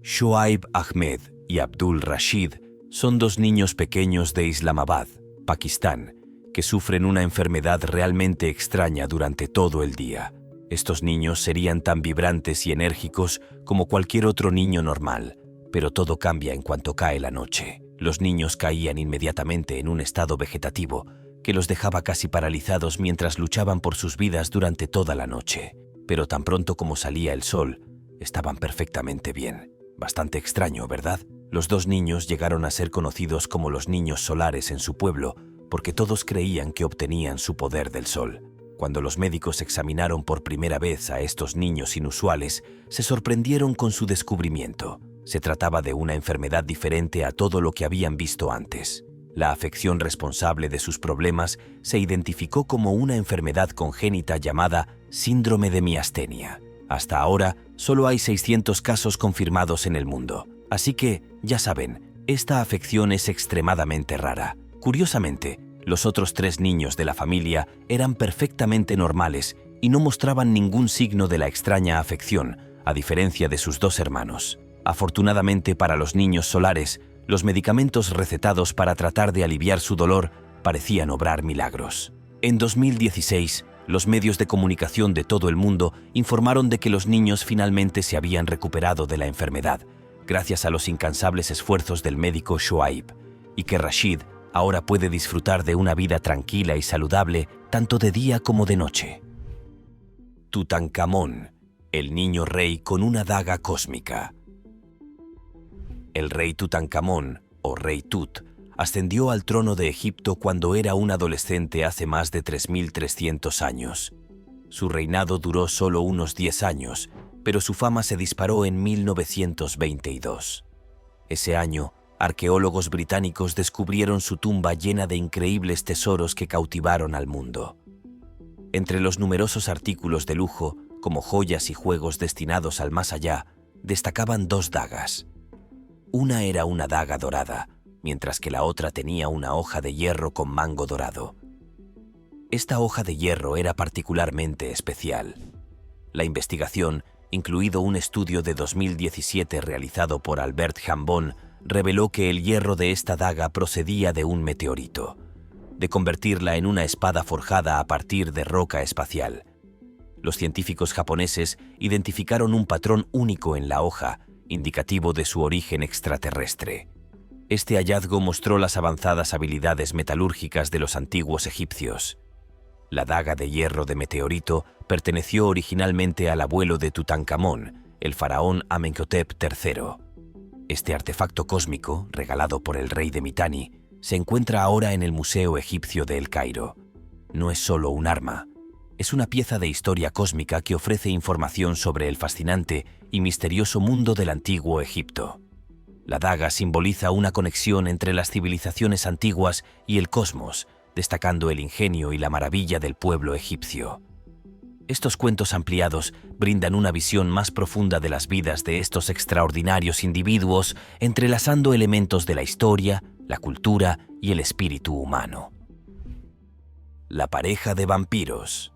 Shoaib Ahmed y Abdul Rashid son dos niños pequeños de Islamabad, Pakistán, que sufren una enfermedad realmente extraña durante todo el día. Estos niños serían tan vibrantes y enérgicos como cualquier otro niño normal, pero todo cambia en cuanto cae la noche. Los niños caían inmediatamente en un estado vegetativo que los dejaba casi paralizados mientras luchaban por sus vidas durante toda la noche. Pero tan pronto como salía el sol, estaban perfectamente bien. Bastante extraño, ¿verdad? Los dos niños llegaron a ser conocidos como los niños solares en su pueblo porque todos creían que obtenían su poder del sol. Cuando los médicos examinaron por primera vez a estos niños inusuales, se sorprendieron con su descubrimiento. Se trataba de una enfermedad diferente a todo lo que habían visto antes. La afección responsable de sus problemas se identificó como una enfermedad congénita llamada síndrome de miastenia. Hasta ahora, solo hay 600 casos confirmados en el mundo. Así que, ya saben, esta afección es extremadamente rara. Curiosamente, los otros 3 niños de la familia eran perfectamente normales y no mostraban ningún signo de la extraña afección, a diferencia de sus 2 hermanos. Afortunadamente para los niños solares, los medicamentos recetados para tratar de aliviar su dolor parecían obrar milagros. En 2016, los medios de comunicación de todo el mundo informaron de que los niños finalmente se habían recuperado de la enfermedad, gracias a los incansables esfuerzos del médico Shoaib, y que Rashid ahora puede disfrutar de una vida tranquila y saludable tanto de día como de noche. Tutankamón, el niño rey con una daga cósmica. El rey Tutankamón, o rey Tut, ascendió al trono de Egipto cuando era un adolescente hace más de 3.300 años. Su reinado duró solo unos 10 años, pero su fama se disparó en 1922. Ese año, arqueólogos británicos descubrieron su tumba llena de increíbles tesoros que cautivaron al mundo. Entre los numerosos artículos de lujo, como joyas y juegos destinados al más allá, destacaban 2 dagas. Una era una daga dorada, mientras que la otra tenía una hoja de hierro con mango dorado. Esta hoja de hierro era particularmente especial. La investigación, incluido un estudio de 2017 realizado por Albert Jambon, reveló que el hierro de esta daga procedía de un meteorito, de convertirla en una espada forjada a partir de roca espacial. Los científicos japoneses identificaron un patrón único en la hoja, indicativo de su origen extraterrestre. Este hallazgo mostró las avanzadas habilidades metalúrgicas de los antiguos egipcios. La daga de hierro de meteorito perteneció originalmente al abuelo de Tutankamón, el faraón Amenhotep III. Este artefacto cósmico, regalado por el rey de Mitanni, se encuentra ahora en el Museo Egipcio de El Cairo. No es solo un arma, es una pieza de historia cósmica que ofrece información sobre el fascinante y misterioso mundo del antiguo Egipto. La daga simboliza una conexión entre las civilizaciones antiguas y el cosmos, destacando el ingenio y la maravilla del pueblo egipcio. Estos cuentos ampliados brindan una visión más profunda de las vidas de estos extraordinarios individuos, entrelazando elementos de la historia, la cultura y el espíritu humano. La pareja de vampiros.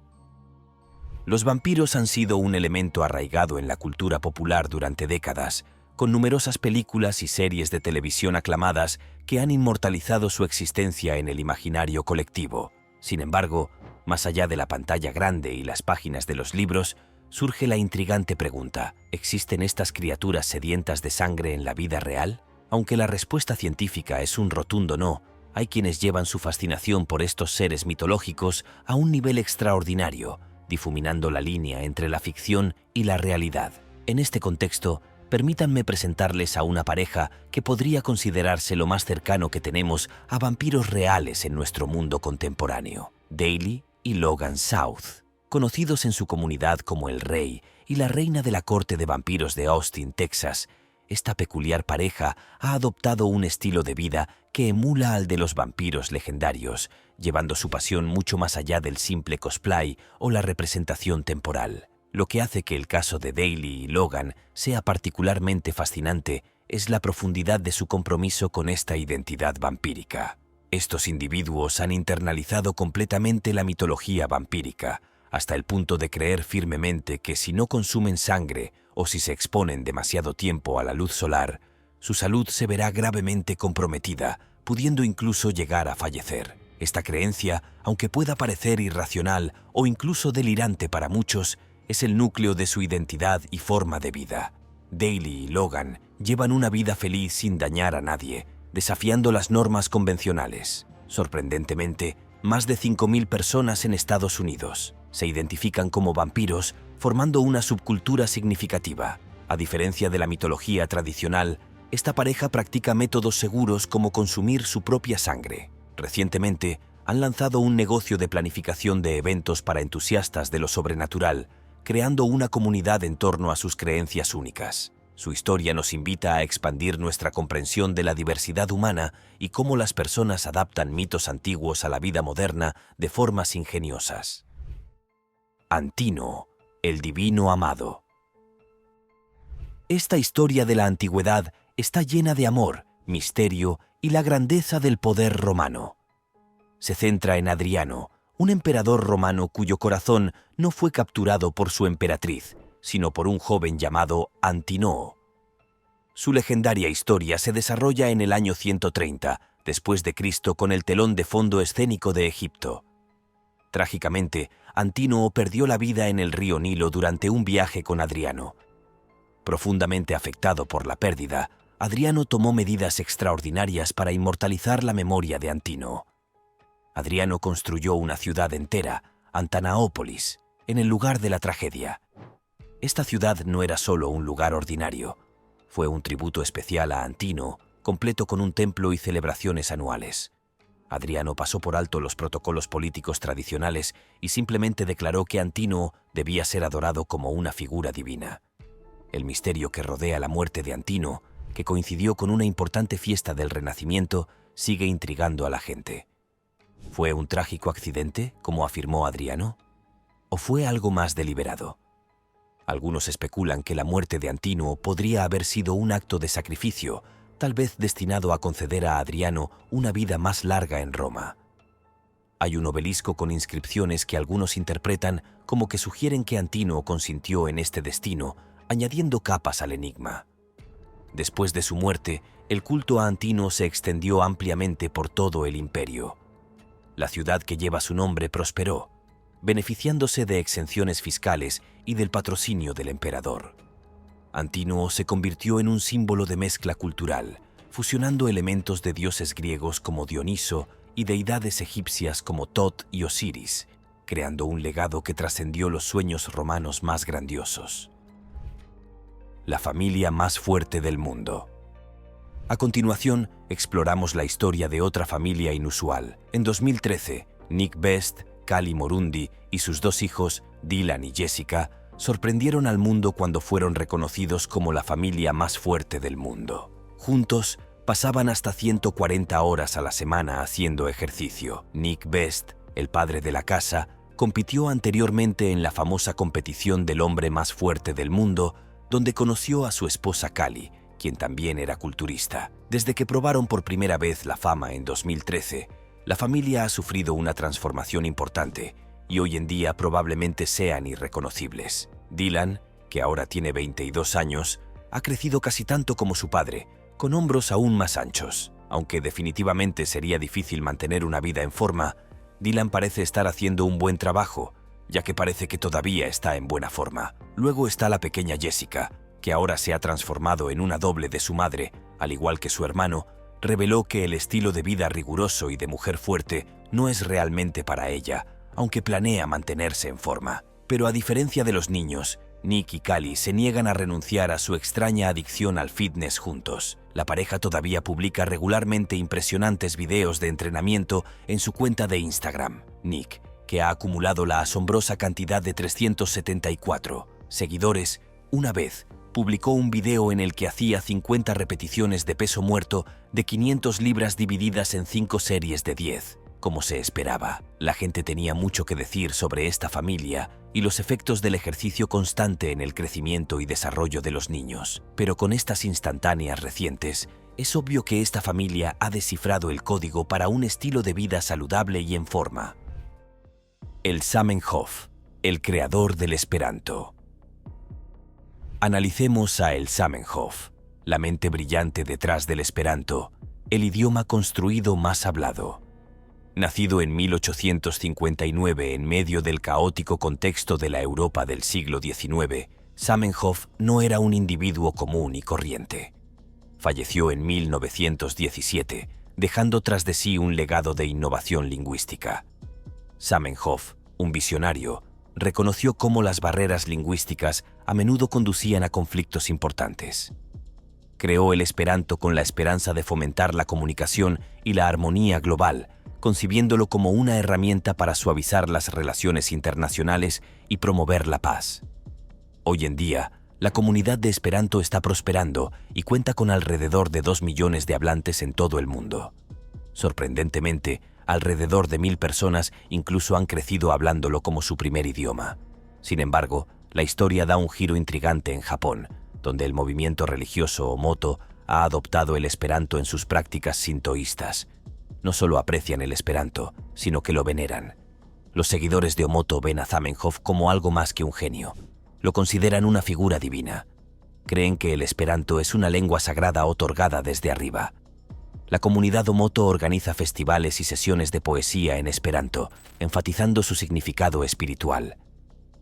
Los vampiros han sido un elemento arraigado en la cultura popular durante décadas, con numerosas películas y series de televisión aclamadas que han inmortalizado su existencia en el imaginario colectivo. Sin embargo, más allá de la pantalla grande y las páginas de los libros, surge la intrigante pregunta: ¿existen estas criaturas sedientas de sangre en la vida real? Aunque la respuesta científica es un rotundo no, hay quienes llevan su fascinación por estos seres mitológicos a un nivel extraordinario, difuminando la línea entre la ficción y la realidad. En este contexto, permítanme presentarles a una pareja que podría considerarse lo más cercano que tenemos a vampiros reales en nuestro mundo contemporáneo: Daley y Logan South, conocidos en su comunidad como el Rey y la Reina de la Corte de Vampiros de Austin, Texas. Esta peculiar pareja ha adoptado un estilo de vida que emula al de los vampiros legendarios, llevando su pasión mucho más allá del simple cosplay o la representación temporal. Lo que hace que el caso de Daley y Logan sea particularmente fascinante es la profundidad de su compromiso con esta identidad vampírica. Estos individuos han internalizado completamente la mitología vampírica, hasta el punto de creer firmemente que si no consumen sangre o si se exponen demasiado tiempo a la luz solar, su salud se verá gravemente comprometida, pudiendo incluso llegar a fallecer. Esta creencia, aunque pueda parecer irracional o incluso delirante para muchos, es el núcleo de su identidad y forma de vida. Daley y Logan llevan una vida feliz sin dañar a nadie, desafiando las normas convencionales. Sorprendentemente, más de 5.000 personas en Estados Unidos se identifican como vampiros, formando una subcultura significativa. A diferencia de la mitología tradicional, esta pareja practica métodos seguros como consumir su propia sangre. Recientemente, han lanzado un negocio de planificación de eventos para entusiastas de lo sobrenatural, creando una comunidad en torno a sus creencias únicas. Su historia nos invita a expandir nuestra comprensión de la diversidad humana y cómo las personas adaptan mitos antiguos a la vida moderna de formas ingeniosas. Antino, el divino amado. Esta historia de la antigüedad está llena de amor, misterio y la grandeza del poder romano. Se centra en Adriano, un emperador romano cuyo corazón no fue capturado por su emperatriz, sino por un joven llamado Antinoo. Su legendaria historia se desarrolla en el año 130 después de Cristo con el telón de fondo escénico de Egipto. Trágicamente, Antinoo perdió la vida en el río Nilo durante un viaje con Adriano. Profundamente afectado por la pérdida, Adriano tomó medidas extraordinarias para inmortalizar la memoria de Antinoo. Adriano construyó una ciudad entera, Antanaópolis, en el lugar de la tragedia. Esta ciudad no era solo un lugar ordinario, fue un tributo especial a Antinoo, completo con un templo y celebraciones anuales. Adriano pasó por alto los protocolos políticos tradicionales y simplemente declaró que Antinoo debía ser adorado como una figura divina. El misterio que rodea la muerte de Antinoo, que coincidió con una importante fiesta del Renacimiento, sigue intrigando a la gente. ¿Fue un trágico accidente, como afirmó Adriano? ¿O fue algo más deliberado? Algunos especulan que la muerte de Antinoo podría haber sido un acto de sacrificio, tal vez destinado a conceder a Adriano una vida más larga en Roma. Hay un obelisco con inscripciones que algunos interpretan como que sugieren que Antinoo consintió en este destino, añadiendo capas al enigma. Después de su muerte, el culto a Antinoo se extendió ampliamente por todo el imperio. La ciudad que lleva su nombre prosperó, beneficiándose de exenciones fiscales y del patrocinio del emperador. Antinoo se convirtió en un símbolo de mezcla cultural, fusionando elementos de dioses griegos como Dioniso y deidades egipcias como Tot y Osiris, creando un legado que trascendió los sueños romanos más grandiosos. La familia más fuerte del mundo. A continuación, exploramos la historia de otra familia inusual. En 2013, Nick Best, Cali Morundi y sus dos hijos, Dylan y Jessica, sorprendieron al mundo cuando fueron reconocidos como la familia más fuerte del mundo. Juntos, pasaban hasta 140 horas a la semana haciendo ejercicio. Nick Best, el padre de la casa, compitió anteriormente en la famosa competición del hombre más fuerte del mundo, donde conoció a su esposa Cali, quien también era culturista. Desde que probaron por primera vez la fama en 2013, la familia ha sufrido una transformación importante y hoy en día probablemente sean irreconocibles. Dylan, que ahora tiene 22 años, ha crecido casi tanto como su padre, con hombros aún más anchos. Aunque definitivamente sería difícil mantener una vida en forma, Dylan parece estar haciendo un buen trabajo, ya que parece que todavía está en buena forma. Luego está la pequeña Jessica, que ahora se ha transformado en una doble de su madre, al igual que su hermano, reveló que el estilo de vida riguroso y de mujer fuerte no es realmente para ella, aunque planea mantenerse en forma. Pero a diferencia de los niños, Nick y Cali se niegan a renunciar a su extraña adicción al fitness juntos. La pareja todavía publica regularmente impresionantes videos de entrenamiento en su cuenta de Instagram. Nick, que ha acumulado la asombrosa cantidad de 374 seguidores, una vez publicó un video en el que hacía 50 repeticiones de peso muerto de 500 libras divididas en 5 series de 10. Como se esperaba, la gente tenía mucho que decir sobre esta familia y los efectos del ejercicio constante en el crecimiento y desarrollo de los niños. Pero con estas instantáneas recientes, es obvio que esta familia ha descifrado el código para un estilo de vida saludable y en forma. El Zamenhof, el creador del Esperanto. Analicemos a el Zamenhof, la mente brillante detrás del Esperanto, el idioma construido más hablado. Nacido en 1859 en medio del caótico contexto de la Europa del siglo XIX, Zamenhof no era un individuo común y corriente. Falleció en 1917, dejando tras de sí un legado de innovación lingüística. Zamenhof, un visionario, reconoció cómo las barreras lingüísticas a menudo conducían a conflictos importantes. Creó el Esperanto con la esperanza de fomentar la comunicación y la armonía global, concibiéndolo como una herramienta para suavizar las relaciones internacionales y promover la paz. Hoy en día, la comunidad de Esperanto está prosperando y cuenta con alrededor de 2 millones de hablantes en todo el mundo. Sorprendentemente, alrededor de 1000 personas incluso han crecido hablándolo como su primer idioma. Sin embargo, la historia da un giro intrigante en Japón, donde el movimiento religioso Omoto ha adoptado el Esperanto en sus prácticas sintoístas. No solo aprecian el Esperanto, sino que lo veneran. Los seguidores de Omoto ven a Zamenhof como algo más que un genio. Lo consideran una figura divina. Creen que el Esperanto es una lengua sagrada otorgada desde arriba. La comunidad Omoto organiza festivales y sesiones de poesía en Esperanto, enfatizando su significado espiritual.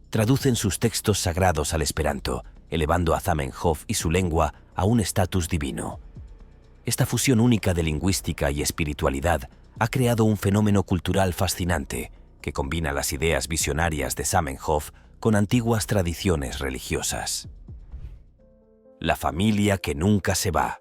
Traducen sus textos sagrados al Esperanto, elevando a Zamenhof y su lengua a un estatus divino. Esta fusión única de lingüística y espiritualidad ha creado un fenómeno cultural fascinante que combina las ideas visionarias de Zamenhof con antiguas tradiciones religiosas. La familia que nunca se va.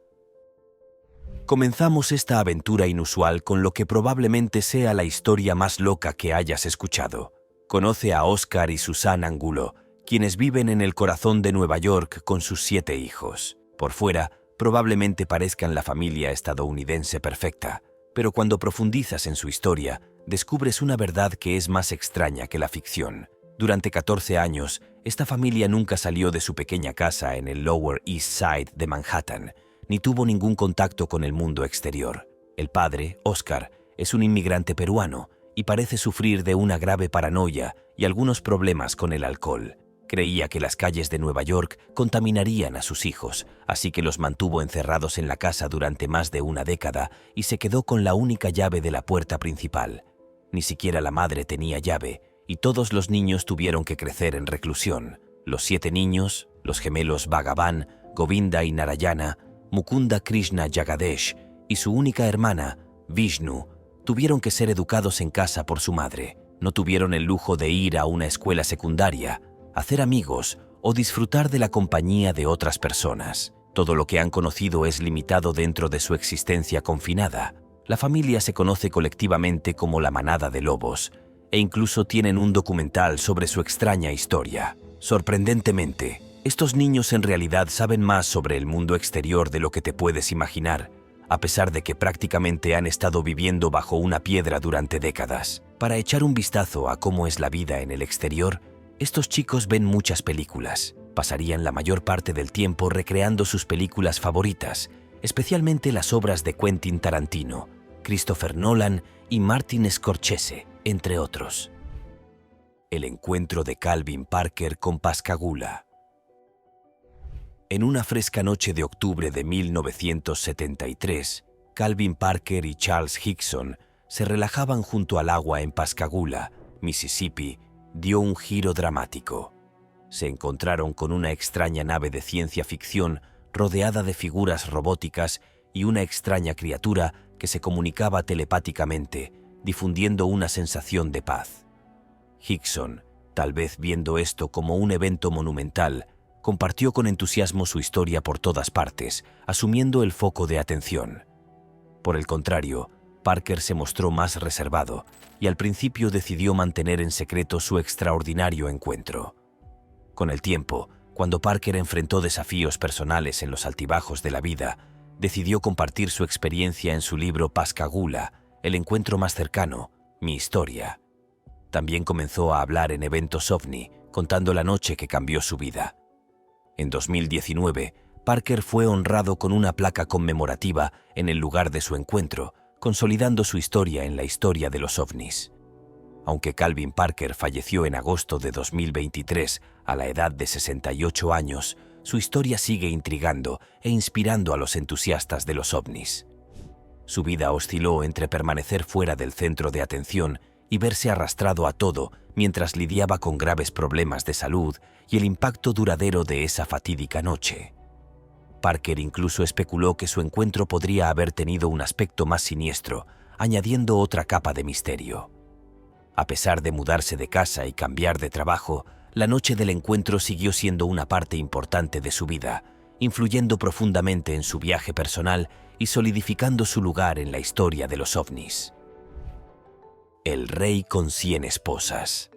Comenzamos esta aventura inusual con lo que probablemente sea la historia más loca que hayas escuchado. Conoce a Oscar y Susan Angulo, quienes viven en el corazón de Nueva York con sus 7 hijos. Por fuera, probablemente parezcan la familia estadounidense perfecta, pero cuando profundizas en su historia, descubres una verdad que es más extraña que la ficción. Durante 14 años, esta familia nunca salió de su pequeña casa en el Lower East Side de Manhattan, ni tuvo ningún contacto con el mundo exterior. El padre, Oscar, es un inmigrante peruano y parece sufrir de una grave paranoia y algunos problemas con el alcohol. Creía que las calles de Nueva York contaminarían a sus hijos, así que los mantuvo encerrados en la casa durante más de una década y se quedó con la única llave de la puerta principal. Ni siquiera la madre tenía llave, y todos los niños tuvieron que crecer en reclusión. Los 7 niños, los gemelos Bhagavan, Govinda y Narayana, Mukunda Krishna Jagadesh y su única hermana, Vishnu, tuvieron que ser educados en casa por su madre. No tuvieron el lujo de ir a una escuela secundaria, hacer amigos o disfrutar de la compañía de otras personas. Todo lo que han conocido es limitado dentro de su existencia confinada. La familia se conoce colectivamente como la manada de lobos, e incluso tienen un documental sobre su extraña historia. Sorprendentemente, estos niños en realidad saben más sobre el mundo exterior de lo que te puedes imaginar, a pesar de que prácticamente han estado viviendo bajo una piedra durante décadas. Para echar un vistazo a cómo es la vida en el exterior, estos chicos ven muchas películas. Pasarían la mayor parte del tiempo recreando sus películas favoritas, especialmente las obras de Quentin Tarantino, Christopher Nolan y Martin Scorsese, entre otros. El encuentro de Calvin Parker con Pascagoula. En una fresca noche de octubre de 1973, Calvin Parker y Charles Hickson se relajaban junto al agua en Pascagoula, Mississippi. Dio un giro dramático. Se encontraron con una extraña nave de ciencia ficción rodeada de figuras robóticas y una extraña criatura que se comunicaba telepáticamente, difundiendo una sensación de paz. Hickson, tal vez viendo esto como un evento monumental, compartió con entusiasmo su historia por todas partes, asumiendo el foco de atención. Por el contrario, Parker se mostró más reservado y al principio decidió mantener en secreto su extraordinario encuentro. Con el tiempo, cuando Parker enfrentó desafíos personales en los altibajos de la vida, decidió compartir su experiencia en su libro Pascagoula, el encuentro más cercano, mi historia. También comenzó a hablar en eventos ovni, contando la noche que cambió su vida. En 2019, Parker fue honrado con una placa conmemorativa en el lugar de su encuentro, consolidando su historia en la historia de los ovnis. Aunque Calvin Parker falleció en agosto de 2023 a la edad de 68 años, su historia sigue intrigando e inspirando a los entusiastas de los ovnis. Su vida osciló entre permanecer fuera del centro de atención y verse arrastrado a todo mientras lidiaba con graves problemas de salud y el impacto duradero de esa fatídica noche. Parker incluso especuló que su encuentro podría haber tenido un aspecto más siniestro, añadiendo otra capa de misterio. A pesar de mudarse de casa y cambiar de trabajo, la noche del encuentro siguió siendo una parte importante de su vida, influyendo profundamente en su viaje personal y solidificando su lugar en la historia de los ovnis. El rey con 100 esposas.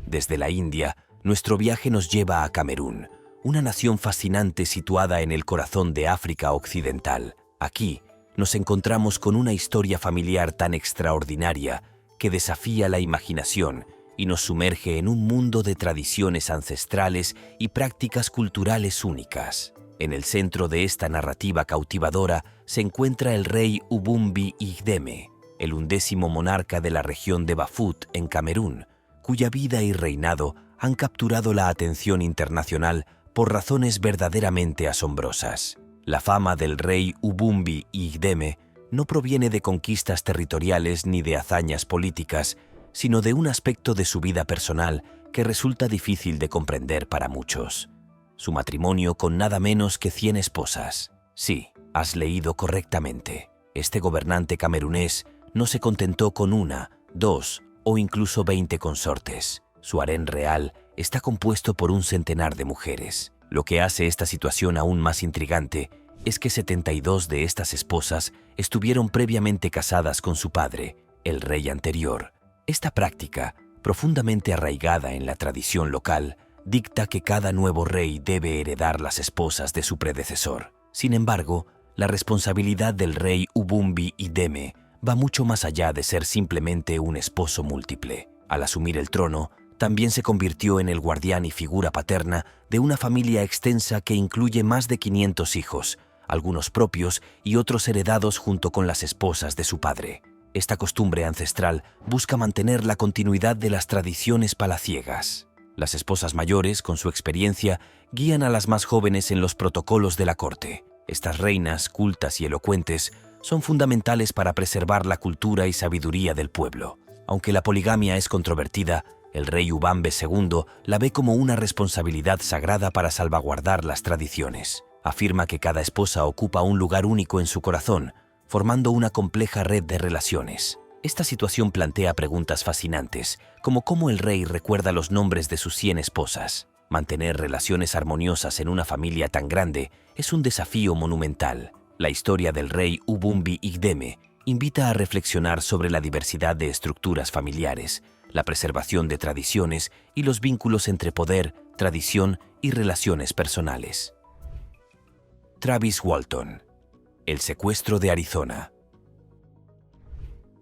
Desde la India, nuestro viaje nos lleva a Camerún, una nación fascinante situada en el corazón de África Occidental. Aquí nos encontramos con una historia familiar tan extraordinaria que desafía la imaginación y nos sumerge en un mundo de tradiciones ancestrales y prácticas culturales únicas. En el centro de esta narrativa cautivadora se encuentra el rey Ubumbi Igdeme, el 11º monarca de la región de Bafut, en Camerún, cuya vida y reinado han capturado la atención internacional por razones verdaderamente asombrosas. La fama del rey Ubumbi Igdeme no proviene de conquistas territoriales ni de hazañas políticas, sino de un aspecto de su vida personal que resulta difícil de comprender para muchos. Su matrimonio con nada menos que 100 esposas. Sí, has leído correctamente. Este gobernante camerunés no se contentó con 1, 2 o incluso 20 consortes. Su harén real está compuesto por un centenar de mujeres. Lo que hace esta situación aún más intrigante es que 72 de estas esposas estuvieron previamente casadas con su padre, el rey anterior. Esta práctica, profundamente arraigada en la tradición local, dicta que cada nuevo rey debe heredar las esposas de su predecesor. Sin embargo, la responsabilidad del rey Ubumbi Igdeme va mucho más allá de ser simplemente un esposo múltiple. Al asumir el trono, también se convirtió en el guardián y figura paterna de una familia extensa que incluye más de 500 hijos, algunos propios y otros heredados junto con las esposas de su padre. Esta costumbre ancestral busca mantener la continuidad de las tradiciones palaciegas. Las esposas mayores, con su experiencia, guían a las más jóvenes en los protocolos de la corte. Estas reinas, cultas y elocuentes, son fundamentales para preservar la cultura y sabiduría del pueblo. Aunque la poligamia es controvertida, el rey Ubambe II la ve como una responsabilidad sagrada para salvaguardar las tradiciones. Afirma que cada esposa ocupa un lugar único en su corazón, formando una compleja red de relaciones. Esta situación plantea preguntas fascinantes, como cómo el rey recuerda los nombres de sus 100 esposas. Mantener relaciones armoniosas en una familia tan grande es un desafío monumental. La historia del rey Ubumbi Igdeme invita a reflexionar sobre la diversidad de estructuras familiares, la preservación de tradiciones y los vínculos entre poder, tradición y relaciones personales. Travis Walton. El secuestro de Arizona.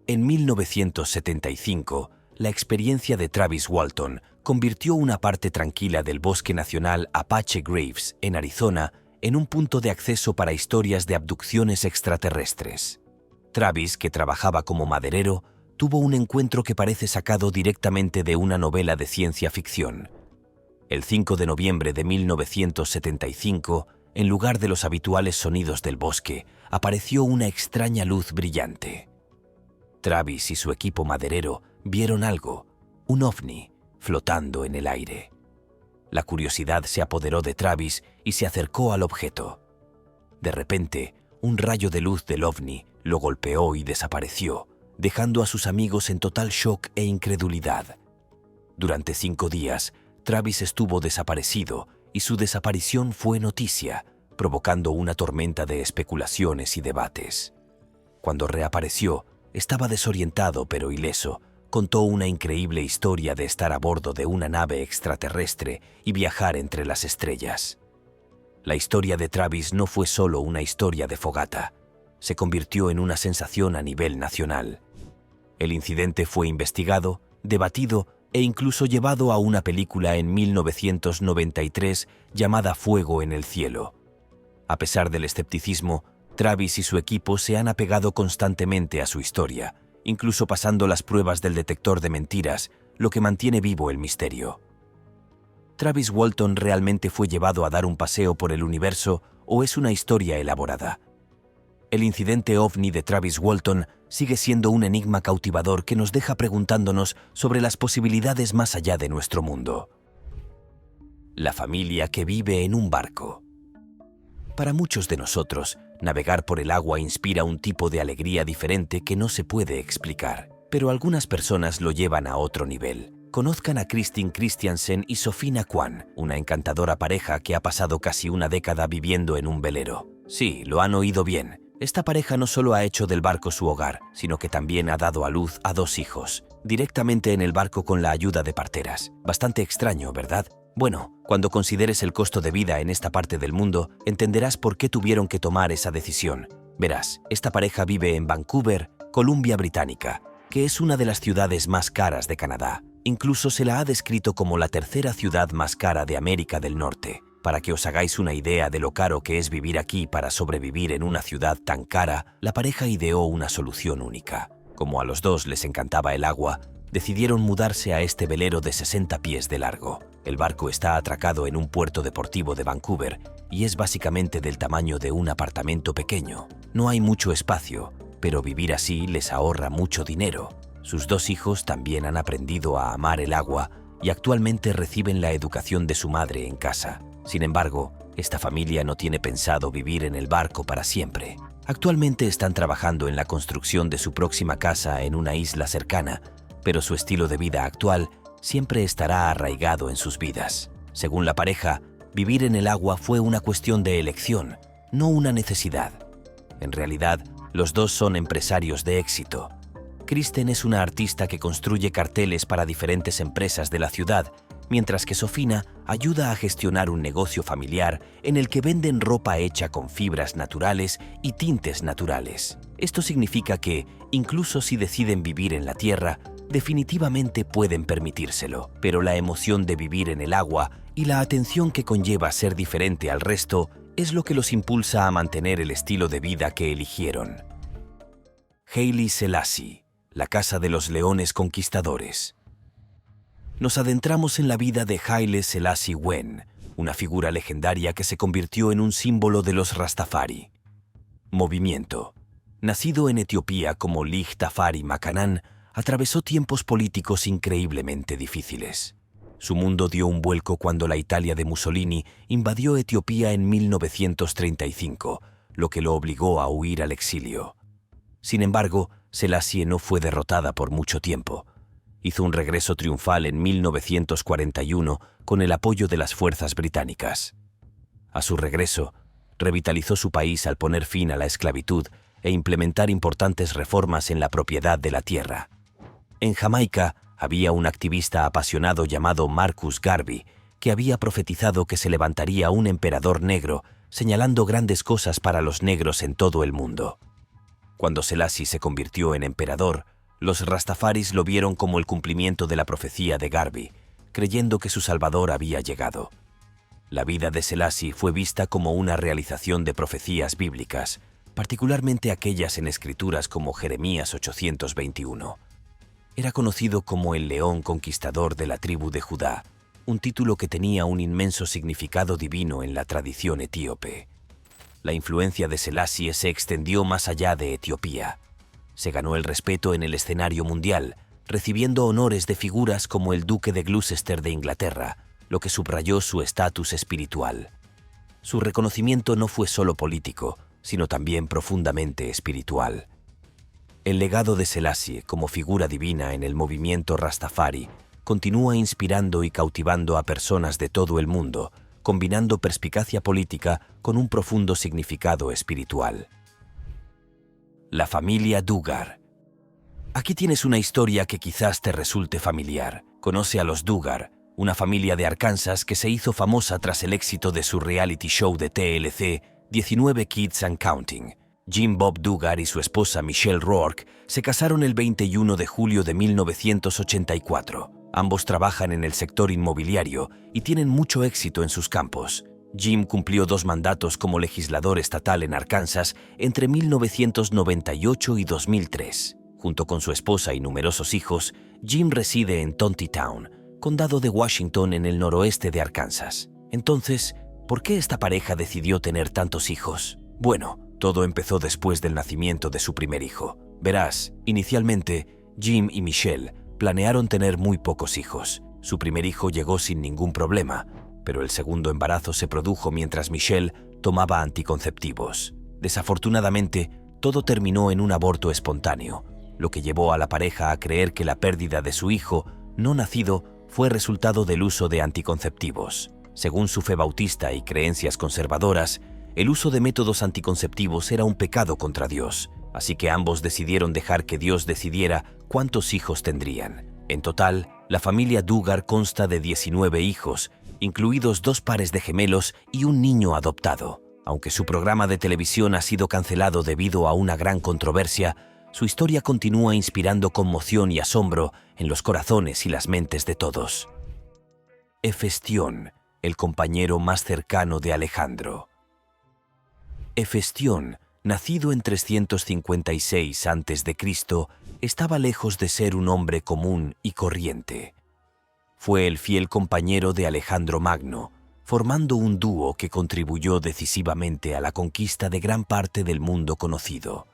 En 1975, la experiencia de Travis Walton convirtió una parte tranquila del Bosque Nacional Apache Graves, en Arizona, en un punto de acceso para historias de abducciones extraterrestres. Travis, que trabajaba como maderero, tuvo un encuentro que parece sacado directamente de una novela de ciencia ficción. El 5 de noviembre de 1975, en lugar de los habituales sonidos del bosque, apareció una extraña luz brillante. Travis y su equipo maderero vieron algo, un ovni, flotando en el aire. La curiosidad se apoderó de Travis y se acercó al objeto. De repente, un rayo de luz del ovni lo golpeó y desapareció, dejando a sus amigos en total shock e incredulidad. Durante 5 días, Travis estuvo desaparecido y su desaparición fue noticia, provocando una tormenta de especulaciones y debates. Cuando reapareció, estaba desorientado pero ileso. Contó una increíble historia de estar a bordo de una nave extraterrestre y viajar entre las estrellas. La historia de Travis no fue solo una historia de fogata, se convirtió en una sensación a nivel nacional. El incidente fue investigado, debatido e incluso llevado a una película en 1993 llamada Fuego en el cielo. A pesar del escepticismo, Travis y su equipo se han apegado constantemente a su historia, incluso pasando las pruebas del detector de mentiras, lo que mantiene vivo el misterio. ¿Travis Walton realmente fue llevado a dar un paseo por el universo o es una historia elaborada? El incidente ovni de Travis Walton sigue siendo un enigma cautivador que nos deja preguntándonos sobre las posibilidades más allá de nuestro mundo. La familia que vive en un barco. Para muchos de nosotros, navegar por el agua inspira un tipo de alegría diferente que no se puede explicar, pero algunas personas lo llevan a otro nivel. Conozcan a Kristin Christiansen y Sofina Kwan, una encantadora pareja que ha pasado casi una década viviendo en un velero. Sí, lo han oído bien. Esta pareja no solo ha hecho del barco su hogar, sino que también ha dado a luz a 2 hijos, directamente en el barco con la ayuda de parteras. Bastante extraño, ¿verdad? Bueno, cuando consideres el costo de vida en esta parte del mundo, entenderás por qué tuvieron que tomar esa decisión. Verás, esta pareja vive en Vancouver, Columbia Británica, que es una de las ciudades más caras de Canadá. Incluso se la ha descrito como la 3ª ciudad más cara de América del Norte. Para que os hagáis una idea de lo caro que es vivir aquí para sobrevivir en una ciudad tan cara, la pareja ideó una solución única. Como a los 2 les encantaba el agua, decidieron mudarse a este velero de 60 pies de largo. El barco está atracado en un puerto deportivo de Vancouver y es básicamente del tamaño de un apartamento pequeño. No hay mucho espacio, pero vivir así les ahorra mucho dinero. Sus 2 hijos también han aprendido a amar el agua y actualmente reciben la educación de su madre en casa. Sin embargo, esta familia no tiene pensado vivir en el barco para siempre. Actualmente están trabajando en la construcción de su próxima casa en una isla cercana, pero su estilo de vida actual siempre estará arraigado en sus vidas. Según la pareja, vivir en el agua fue una cuestión de elección, no una necesidad. En realidad, los 2 son empresarios de éxito. Kristen es una artista que construye carteles para diferentes empresas de la ciudad, mientras que Sofina ayuda a gestionar un negocio familiar en el que venden ropa hecha con fibras naturales y tintes naturales. Esto significa que, incluso si deciden vivir en la tierra, definitivamente pueden permitírselo, pero la emoción de vivir en el agua y la atención que conlleva ser diferente al resto es lo que los impulsa a mantener el estilo de vida que eligieron. Haile Selassie, la Casa de los Leones Conquistadores. Nos adentramos en la vida de Haile Selassie Wen, una figura legendaria que se convirtió en un símbolo de los Rastafari. Movimiento. Nacido en Etiopía como Lig Tafari Makanan, atravesó tiempos políticos increíblemente difíciles. Su mundo dio un vuelco cuando la Italia de Mussolini invadió Etiopía en 1935, lo que lo obligó a huir al exilio. Sin embargo, Selassie no fue derrotada por mucho tiempo. Hizo un regreso triunfal en 1941 con el apoyo de las fuerzas británicas. A su regreso, revitalizó su país al poner fin a la esclavitud e implementar importantes reformas en la propiedad de la tierra. En Jamaica había un activista apasionado llamado Marcus Garvey, que había profetizado que se levantaría un emperador negro, señalando grandes cosas para los negros en todo el mundo. Cuando Selassie se convirtió en emperador, los rastafaris lo vieron como el cumplimiento de la profecía de Garvey, creyendo que su salvador había llegado. La vida de Selassie fue vista como una realización de profecías bíblicas, particularmente aquellas en escrituras como Jeremías 821. Era conocido como el león conquistador de la tribu de Judá, un título que tenía un inmenso significado divino en la tradición etíope. La influencia de Selassie se extendió más allá de Etiopía. Se ganó el respeto en el escenario mundial, recibiendo honores de figuras como el duque de Gloucester de Inglaterra, lo que subrayó su estatus espiritual. Su reconocimiento no fue solo político, sino también profundamente espiritual. El legado de Selassie como figura divina en el movimiento Rastafari continúa inspirando y cautivando a personas de todo el mundo, combinando perspicacia política con un profundo significado espiritual. La familia Duggar. Aquí tienes una historia que quizás te resulte familiar. Conoce a los Duggar, una familia de Arkansas que se hizo famosa tras el éxito de su reality show de TLC, 19 Kids and Counting. Jim Bob Duggar y su esposa Michelle Rourke se casaron el 21 de julio de 1984. Ambos trabajan en el sector inmobiliario y tienen mucho éxito en sus campos. Jim cumplió 2 mandatos como legislador estatal en Arkansas entre 1998 y 2003. Junto con su esposa y numerosos hijos, Jim reside en Tontitown, condado de Washington en el noroeste de Arkansas. Entonces, ¿por qué esta pareja decidió tener tantos hijos? Bueno, todo empezó después del nacimiento de su primer hijo. Verás, inicialmente, Jim y Michelle planearon tener muy pocos hijos. Su primer hijo llegó sin ningún problema, pero el segundo embarazo se produjo mientras Michelle tomaba anticonceptivos. Desafortunadamente, todo terminó en un aborto espontáneo, lo que llevó a la pareja a creer que la pérdida de su hijo no nacido fue resultado del uso de anticonceptivos. Según su fe bautista y creencias conservadoras, el uso de métodos anticonceptivos era un pecado contra Dios, así que ambos decidieron dejar que Dios decidiera cuántos hijos tendrían. En total, la familia Duggar consta de 19 hijos, incluidos 2 pares de gemelos y un niño adoptado. Aunque su programa de televisión ha sido cancelado debido a una gran controversia, su historia continúa inspirando conmoción y asombro en los corazones y las mentes de todos. Hefestión, el compañero más cercano de Alejandro. Hefestión, nacido en 356 a.C., estaba lejos de ser un hombre común y corriente. Fue el fiel compañero de Alejandro Magno, formando un dúo que contribuyó decisivamente a la conquista de gran parte del mundo conocido.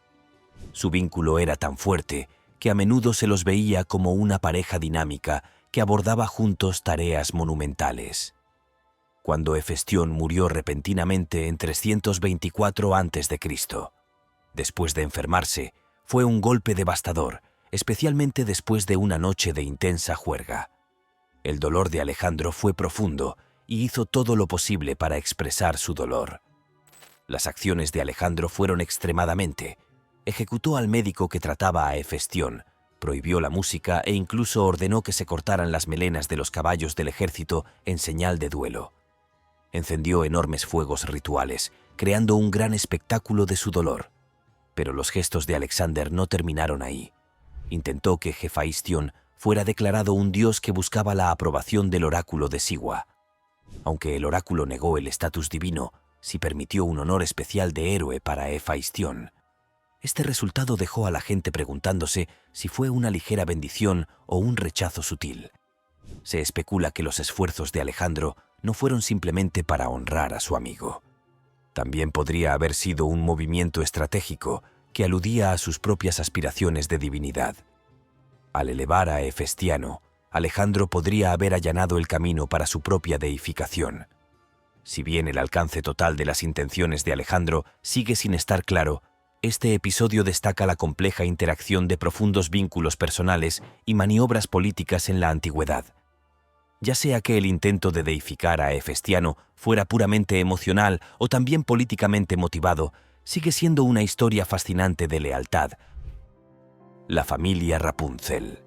Su vínculo era tan fuerte que a menudo se los veía como una pareja dinámica que abordaba juntos tareas monumentales. Cuando Hefestión murió repentinamente en 324 a.C., después de enfermarse, fue un golpe devastador, especialmente después de una noche de intensa juerga. El dolor de Alejandro fue profundo y hizo todo lo posible para expresar su dolor. Las acciones de Alejandro fueron extremadamente. Ejecutó al médico que trataba a Hefestión, prohibió la música e incluso ordenó que se cortaran las melenas de los caballos del ejército en señal de duelo. Encendió enormes fuegos rituales, creando un gran espectáculo de su dolor. Pero los gestos de Alexander no terminaron ahí. Intentó que Hefaistión fuera declarado un dios que buscaba la aprobación del oráculo de Siwa. Aunque el oráculo negó el estatus divino, sí permitió un honor especial de héroe para Hefaistión. Este resultado dejó a la gente preguntándose si fue una ligera bendición o un rechazo sutil. Se especula que los esfuerzos de Alejandro no fueron simplemente para honrar a su amigo. También podría haber sido un movimiento estratégico que aludía a sus propias aspiraciones de divinidad. Al elevar a Hefestiano, Alejandro podría haber allanado el camino para su propia deificación. Si bien el alcance total de las intenciones de Alejandro sigue sin estar claro, este episodio destaca la compleja interacción de profundos vínculos personales y maniobras políticas en la antigüedad. Ya sea que el intento de deificar a Hefestiano fuera puramente emocional o también políticamente motivado, sigue siendo una historia fascinante de lealtad. La familia Rapunzel.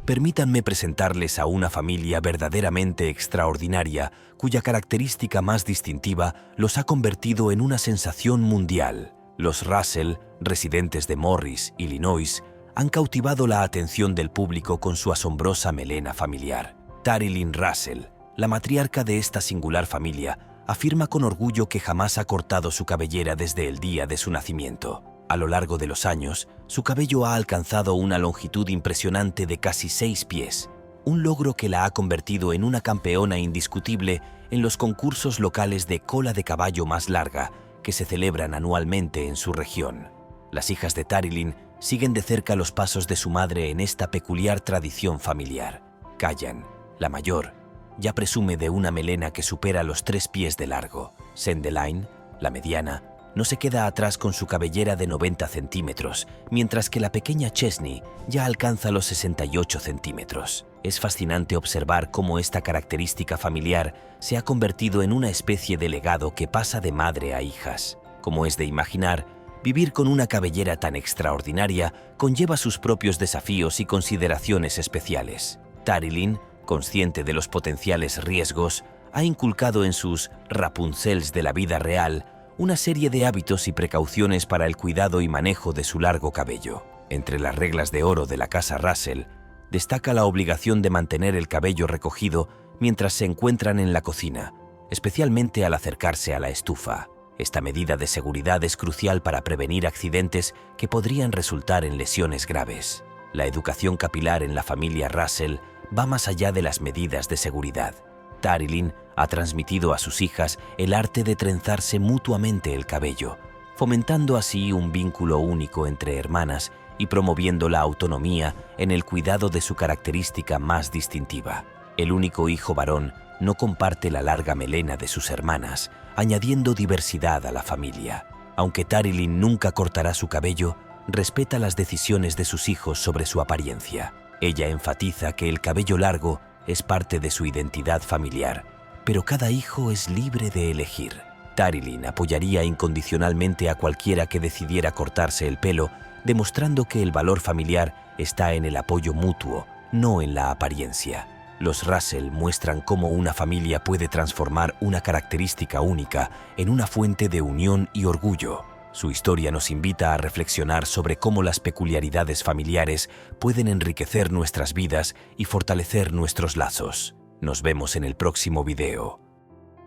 Permítanme presentarles a una familia verdaderamente extraordinaria, cuya característica más distintiva los ha convertido en una sensación mundial. Los Russell, residentes de Morris, Illinois, han cautivado la atención del público con su asombrosa melena familiar. Tari Lynn Russell, la matriarca de esta singular familia, afirma con orgullo que jamás ha cortado su cabellera desde el día de su nacimiento. A lo largo de los años, su cabello ha alcanzado una longitud impresionante de casi 6 pies, un logro que la ha convertido en una campeona indiscutible en los concursos locales de cola de caballo más larga que se celebran anualmente en su región. Las hijas de Tari Lynn siguen de cerca los pasos de su madre en esta peculiar tradición familiar. Callan, la mayor, ya presume de una melena que supera los 3 pies de largo. Sendeline, la mediana, no se queda atrás con su cabellera de 90 centímetros, mientras que la pequeña Chesney ya alcanza los 68 centímetros. Es fascinante observar cómo esta característica familiar se ha convertido en una especie de legado que pasa de madre a hijas. Como es de imaginar, vivir con una cabellera tan extraordinaria conlleva sus propios desafíos y consideraciones especiales. Tari Lynn, consciente de los potenciales riesgos, ha inculcado en sus Rapunzels de la vida real una serie de hábitos y precauciones para el cuidado y manejo de su largo cabello. Entre las reglas de oro de la casa Russell, destaca la obligación de mantener el cabello recogido mientras se encuentran en la cocina, especialmente al acercarse a la estufa. Esta medida de seguridad es crucial para prevenir accidentes que podrían resultar en lesiones graves. La educación capilar en la familia Russell va más allá de las medidas de seguridad. Tari Lynn ha transmitido a sus hijas el arte de trenzarse mutuamente el cabello, fomentando así un vínculo único entre hermanas y promoviendo la autonomía en el cuidado de su característica más distintiva. El único hijo varón no comparte la larga melena de sus hermanas, añadiendo diversidad a la familia. Aunque Tari Lynn nunca cortará su cabello, respeta las decisiones de sus hijos sobre su apariencia. Ella enfatiza que el cabello largo es parte de su identidad familiar, pero cada hijo es libre de elegir. Tari Lynn apoyaría incondicionalmente a cualquiera que decidiera cortarse el pelo, demostrando que el valor familiar está en el apoyo mutuo, no en la apariencia. Los Russell muestran cómo una familia puede transformar una característica única en una fuente de unión y orgullo. Su historia nos invita a reflexionar sobre cómo las peculiaridades familiares pueden enriquecer nuestras vidas y fortalecer nuestros lazos. Nos vemos en el próximo video.